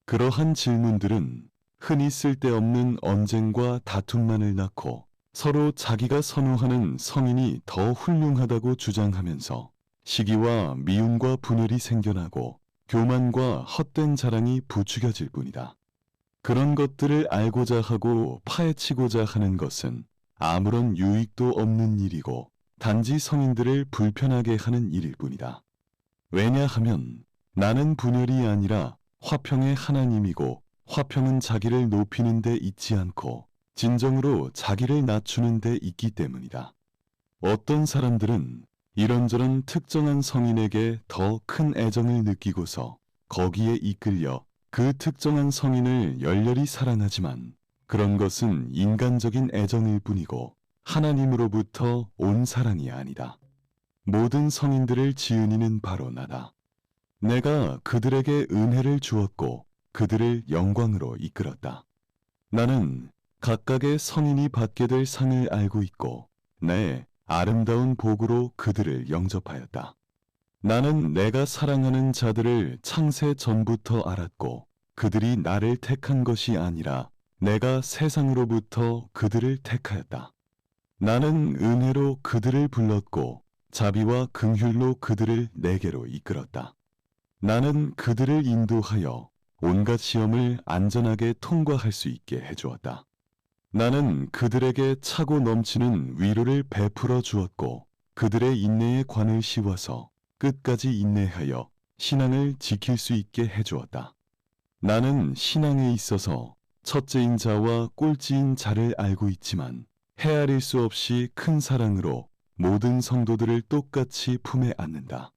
그러한 질문들은 흔히 쓸데없는 언쟁과 다툼만을 낳고 서로 자기가 선호하는 성인이 더 훌륭하다고 주장하면서 시기와 미움과 분열이 생겨나고 교만과 헛된 자랑이 부추겨질 뿐이다. 그런 것들을 알고자 하고 파헤치고자 하는 것은 아무런 유익도 없는 일이고 단지 성인들을 불편하게 하는 일일 뿐이다. 왜냐하면 나는 분열이 아니라 화평의 하나님이고 화평은 자기를 높이는 데 있지 않고 진정으로 자기를 낮추는 데 있기 때문이다. 어떤 사람들은 이런저런 특정한 성인에게 더 큰 애정을 느끼고서 거기에 이끌려 그 특정한 성인을 열렬히 사랑하지만 그런 것은 인간적인 애정일 뿐이고 하나님으로부터 온 사랑이 아니다. 모든 성인들을 지은 이는 바로 나다. 내가 그들에게 은혜를 주었고 그들을 영광으로 이끌었다. 나는 각각의 성인이 받게 될 상을 알고 있고 내 아름다운 복으로 그들을 영접하였다. 나는 내가 사랑하는 자들을 창세 전부터 알았고 그들이 나를 택한 것이 아니라 내가 세상으로부터 그들을 택하였다. 나는 은혜로 그들을 불렀고 자비와 긍휼로 그들을 내게로 이끌었다. 나는 그들을 인도하여 온갖 시험을 안전하게 통과할 수 있게 해주었다. 나는 그들에게 차고 넘치는 위로를 베풀어 주었고 그들의 인내에 관을 씌워서 끝까지 인내하여 신앙을 지킬 수 있게 해주었다. 나는 신앙에 있어서 첫째인 자와 꼴찌인 자를 알고 있지만 헤아릴 수 없이 큰 사랑으로 모든 성도들을 똑같이 품에 안는다.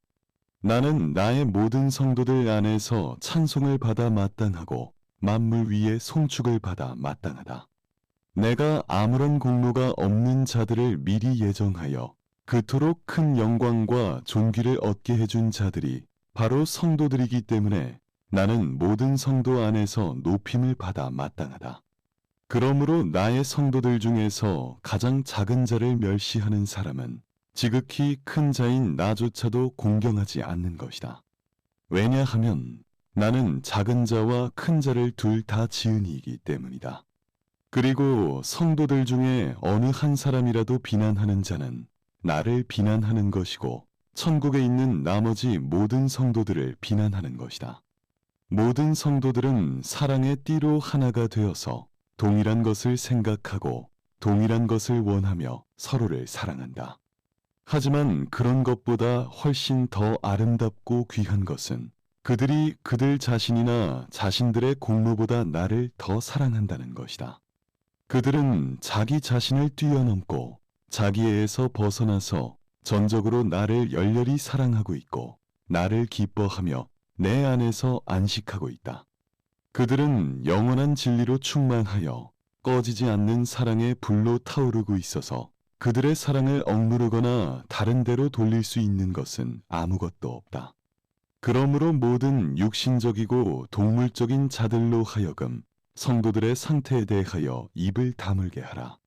나는 나의 모든 성도들 안에서 찬송을 받아 마땅하고 만물 위에 송축을 받아 마땅하다. 내가 아무런 공로가 없는 자들을 미리 예정하여 그토록 큰 영광과 존귀를 얻게 해준 자들이 바로 성도들이기 때문에 나는 모든 성도 안에서 높임을 받아 마땅하다. 그러므로 나의 성도들 중에서 가장 작은 자를 멸시하는 사람은 지극히 큰 자인 나조차도 공경하지 않는 것이다. 왜냐하면 나는 작은 자와 큰 자를 둘 다 지은 이이기 때문이다. 그리고 성도들 중에 어느 한 사람이라도 비난하는 자는 나를 비난하는 것이고 천국에 있는 나머지 모든 성도들을 비난하는 것이다. 모든 성도들은 사랑의 띠로 하나가 되어서 동일한 것을 생각하고 동일한 것을 원하며 서로를 사랑한다. 하지만 그런 것보다 훨씬 더 아름답고 귀한 것은 그들이 그들 자신이나 자신들의 공로보다 나를 더 사랑한다는 것이다. 그들은 자기 자신을 뛰어넘고 자기애에서 벗어나서 전적으로 나를 열렬히 사랑하고 있고 나를 기뻐하며 내 안에서 안식하고 있다. 그들은 영원한 진리로 충만하여 꺼지지 않는 사랑의 불로 타오르고 있어서 그들의 사랑을 억누르거나 다른 데로 돌릴 수 있는 것은 아무것도 없다. 그러므로 모든 육신적이고 동물적인 자들로 하여금 성도들의 상태에 대하여 입을 다물게 하라.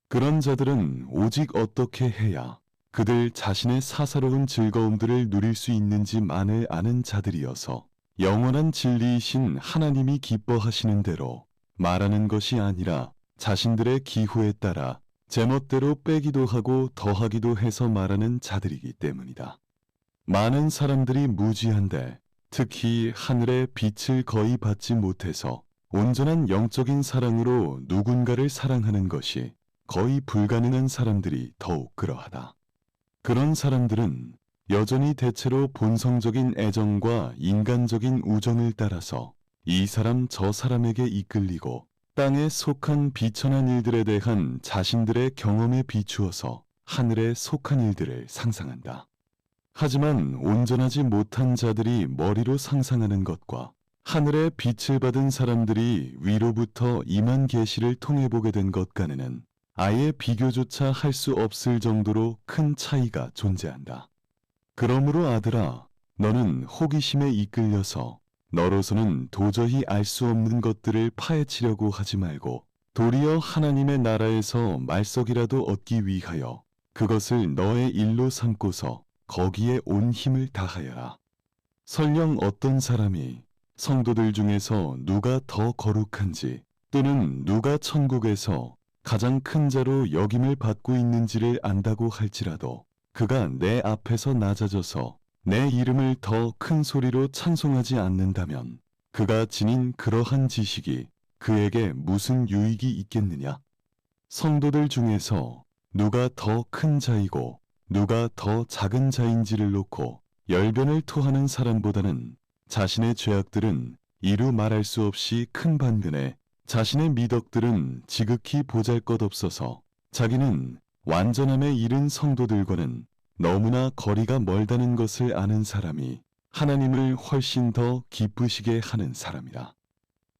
그런 자들은 오직 어떻게 해야 그들 자신의 사사로운 즐거움들을 누릴 수 있는지만을 아는 자들이어서 영원한 진리이신 하나님이 기뻐하시는 대로 말하는 것이 아니라 자신들의 기호에 따라 제멋대로 빼기도 하고 더하기도 해서 말하는 자들이기 때문이다. 많은 사람들이 무지한데 특히 하늘의 빛을 거의 받지 못해서 온전한 영적인 사랑으로 누군가를 사랑하는 것이 거의 불가능한 사람들이 더욱 그러하다. 그런 사람들은 여전히 대체로 본성적인 애정과 인간적인 우정을 따라서 이 사람 저 사람에게 이끌리고 땅에 속한 비천한 일들에 대한 자신들의 경험에 비추어서 하늘에 속한 일들을 상상한다. 하지만 온전하지 못한 자들이 머리로 상상하는 것과 하늘의 빛을 받은 사람들이 위로부터 임한 계시를 통해 보게 된 것과는 아예 비교조차 할 수 없을 정도로 큰 차이가 존재한다. 그러므로 아들아, 너는 호기심에 이끌려서 너로서는 도저히 알 수 없는 것들을 파헤치려고 하지 말고 도리어 하나님의 나라에서 말석이라도 얻기 위하여 그것을 너의 일로 삼고서 거기에 온 힘을 다하여라. 설령 어떤 사람이 성도들 중에서 누가 더 거룩한지 또는 누가 천국에서 가장 큰 자로 여김을 받고 있는지를 안다고 할지라도 그가 내 앞에서 낮아져서 내 이름을 더 큰 소리로 찬송하지 않는다면 그가 지닌 그러한 지식이 그에게 무슨 유익이 있겠느냐? 성도들 중에서 누가 더 큰 자이고 누가 더 작은 자인지를 놓고 열변을 토하는 사람보다는 자신의 죄악들은 이루 말할 수 없이 큰 반면에 자신의 미덕들은 지극히 보잘것없어서 자기는 완전함에 이른 성도들과는 너무나 거리가 멀다는 것을 아는 사람이 하나님을 훨씬 더 기쁘시게 하는 사람이다.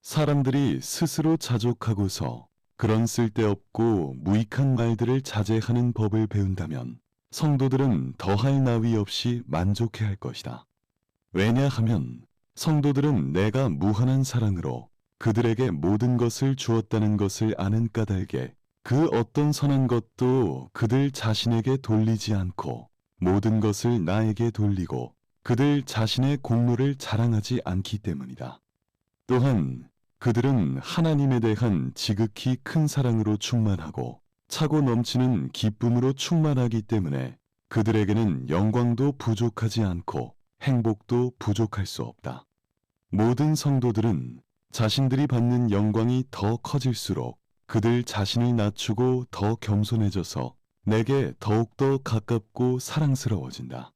사람들이 스스로 자족하고서 그런 쓸데없고 무익한 말들을 자제하는 법을 배운다면 성도들은 더할 나위 없이 만족해할 것이다. 왜냐하면 성도들은 내가 무한한 사랑으로 그들에게 모든 것을 주었다는 것을 아는 까닭에 그 어떤 선한 것도 그들 자신에게 돌리지 않고 모든 것을 나에게 돌리고 그들 자신의 공로를 자랑하지 않기 때문이다. 또한 그들은 하나님에 대한 지극히 큰 사랑으로 충만하고 차고 넘치는 기쁨으로 충만하기 때문에 그들에게는 영광도 부족하지 않고 행복도 부족할 수 없다. 모든 성도들은 자신들이 받는 영광이 더 커질수록 그들 자신을 낮추고 더 겸손해져서 내게 더욱더 가깝고 사랑스러워진다.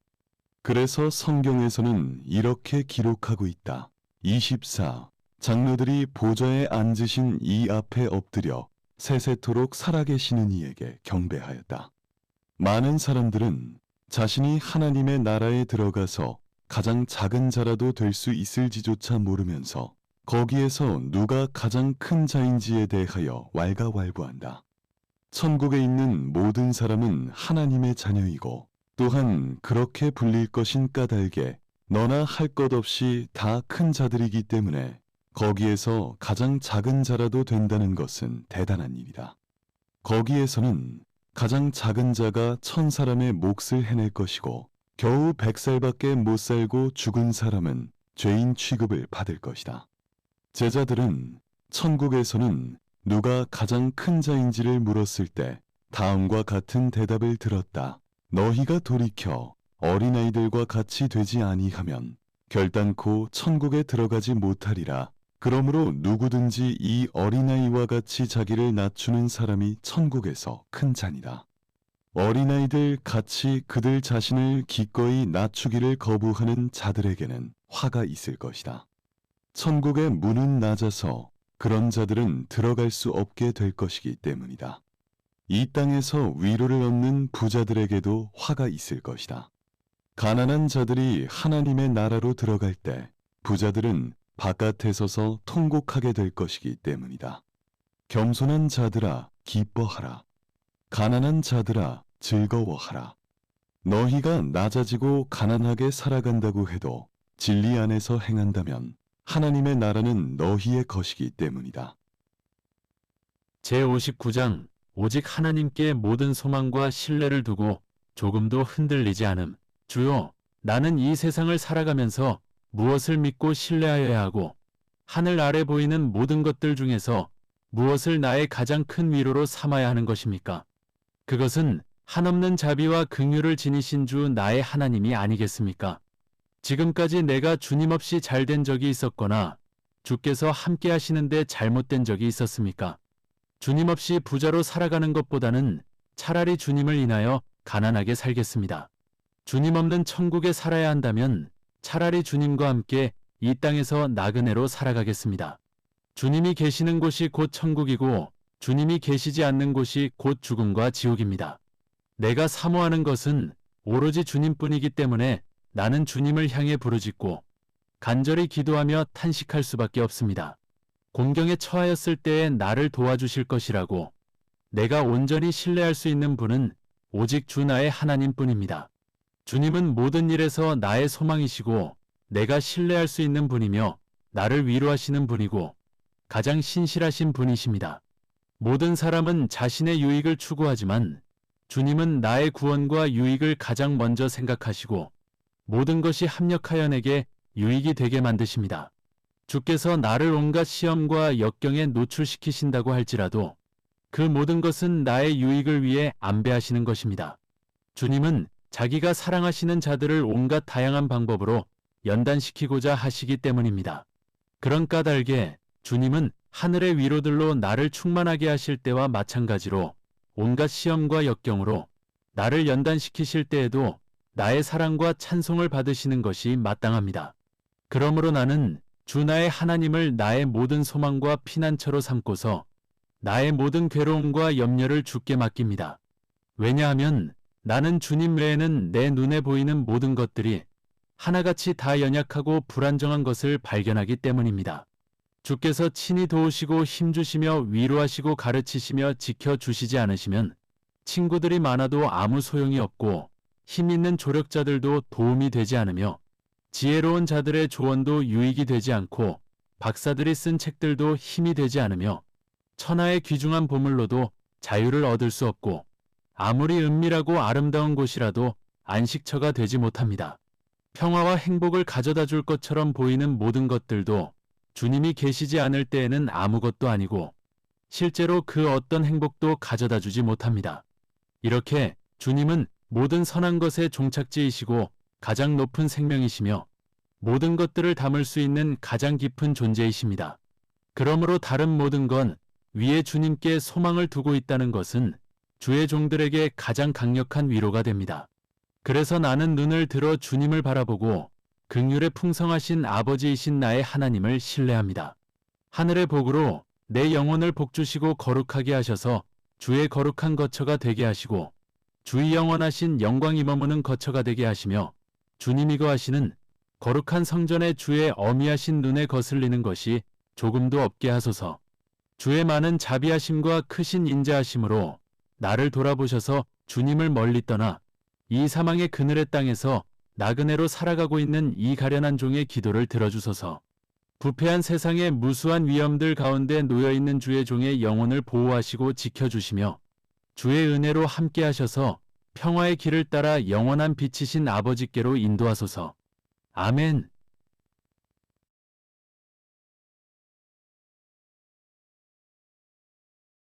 그래서 성경에서는 이렇게 기록하고 있다. 24. 장로들이 보좌에 앉으신 이 앞에 엎드려 세세토록 살아계시는 이에게 경배하였다. 많은 사람들은 자신이 하나님의 나라에 들어가서 가장 작은 자라도 될 수 있을지조차 모르면서 거기에서 누가 가장 큰 자인지에 대하여 왈가왈부한다. 천국에 있는 모든 사람은 하나님의 자녀이고 또한 그렇게 불릴 것인 까닭에 너나 할 것 없이 다 큰 자들이기 때문에 거기에서 가장 작은 자라도 된다는 것은 대단한 일이다. 거기에서는 가장 작은 자가 1000사람의 몫을 해낼 것이고 겨우 100살밖에 못 살고 죽은 사람은 죄인 취급을 받을 것이다. 제자들은 천국에서는 누가 가장 큰 자인지를 물었을 때 다음과 같은 대답을 들었다. 너희가 돌이켜 어린아이들과 같이 되지 아니하면 결단코 천국에 들어가지 못하리라. 그러므로 누구든지 이 어린아이와 같이 자기를 낮추는 사람이 천국에서 큰 자니라. 어린아이들 같이 그들 자신을 기꺼이 낮추기를 거부하는 자들에게는 화가 있을 것이다. 천국의 문은 낮아서 그런 자들은 들어갈 수 없게 될 것이기 때문이다. 이 땅에서 위로를 얻는 부자들에게도 화가 있을 것이다. 가난한 자들이 하나님의 나라로 들어갈 때 부자들은 바깥에 서서 통곡하게 될 것이기 때문이다. 겸손한 자들아 기뻐하라. 가난한 자들아 즐거워하라. 너희가 낮아지고 가난하게 살아간다고 해도 진리 안에서 행한다면 하나님의 나라는 너희의 것이기 때문이다. 제59장 오직 하나님께 모든 소망과 신뢰를 두고 조금도 흔들리지 않음. 주요, 나는 이 세상을 살아가면서 무엇을 믿고 신뢰하여야 하고 하늘 아래 보이는 모든 것들 중에서 무엇을 나의 가장 큰 위로로 삼아야 하는 것입니까? 그것은 한없는 자비와 긍휼을 지니신 주 나의 하나님이 아니겠습니까? 지금까지 내가 주님 없이 잘된 적이 있었거나 주께서 함께 하시는데 잘못된 적이 있었습니까? 주님 없이 부자로 살아가는 것보다는 차라리 주님을 인하여 가난하게 살겠습니다. 주님 없는 천국에 살아야 한다면 차라리 주님과 함께 이 땅에서 나그네로 살아가겠습니다. 주님이 계시는 곳이 곧 천국이고 주님이 계시지 않는 곳이 곧 죽음과 지옥입니다. 내가 사모하는 것은 오로지 주님뿐이기 때문에 나는 주님을 향해 부르짖고 간절히 기도하며 탄식할 수밖에 없습니다. 곤경에 처하였을 때에 나를 도와주실 것이라고 내가 온전히 신뢰할 수 있는 분은 오직 주 나의 하나님뿐입니다. 주님은 모든 일에서 나의 소망이시고 내가 신뢰할 수 있는 분이며 나를 위로하시는 분이고 가장 신실하신 분이십니다. 모든 사람은 자신의 유익을 추구하지만 주님은 나의 구원과 유익을 가장 먼저 생각하시고 모든 것이 합력하여 내게 유익이 되게 만드십니다. 주께서 나를 온갖 시험과 역경에 노출시키신다고 할지라도 그 모든 것은 나의 유익을 위해 안배하시는 것입니다. 주님은 자기가 사랑하시는 자들을 온갖 다양한 방법으로 연단시키고자 하시기 때문입니다. 그런 까닭에 주님은 하늘의 위로들로 나를 충만하게 하실 때와 마찬가지로 온갖 시험과 역경으로 나를 연단시키실 때에도 나의 사랑과 찬송을 받으시는 것이 마땅합니다. 그러므로 나는 주 나의 하나님을 나의 모든 소망과 피난처로 삼고서 나의 모든 괴로움과 염려를 주께 맡깁니다. 왜냐하면 나는 주님 외에는 내 눈에 보이는 모든 것들이 하나같이 다 연약하고 불안정한 것을 발견하기 때문입니다. 주께서 친히 도우시고 힘주시며 위로하시고 가르치시며 지켜주시지 않으시면 친구들이 많아도 아무 소용이 없고 힘 있는 조력자들도 도움이 되지 않으며 지혜로운 자들의 조언도 유익이 되지 않고 박사들이 쓴 책들도 힘이 되지 않으며 천하의 귀중한 보물로도 자유를 얻을 수 없고 아무리 은밀하고 아름다운 곳이라도 안식처가 되지 못합니다. 평화와 행복을 가져다 줄 것처럼 보이는 모든 것들도 주님이 계시지 않을 때에는 아무것도 아니고 실제로 그 어떤 행복도 가져다 주지 못합니다. 이렇게 주님은 모든 선한 것의 종착지이시고 가장 높은 생명이시며 모든 것들을 담을 수 있는 가장 깊은 존재이십니다. 그러므로 다른 모든 건 위에 주님께 소망을 두고 있다는 것은 주의 종들에게 가장 강력한 위로가 됩니다. 그래서 나는 눈을 들어 주님을 바라보고 긍휼에 풍성하신 아버지이신 나의 하나님을 신뢰합니다. 하늘의 복으로 내 영혼을 복주시고 거룩하게 하셔서 주의 거룩한 거처가 되게 하시고 주의 영원하신 영광이 머무는 거처가 되게 하시며 주님이 거하시는 거룩한 성전에 주의 어미하신 눈에 거슬리는 것이 조금도 없게 하소서. 주의 많은 자비하심과 크신 인자하심으로 나를 돌아보셔서 주님을 멀리 떠나 이 사망의 그늘의 땅에서 나그네로 살아가고 있는 이 가련한 종의 기도를 들어주소서. 부패한 세상의 무수한 위험들 가운데 놓여있는 주의 종의 영혼을 보호하시고 지켜주시며 주의 은혜로 함께하셔서 평화의 길을 따라 영원한 빛이신 아버지께로 인도하소서. 아멘.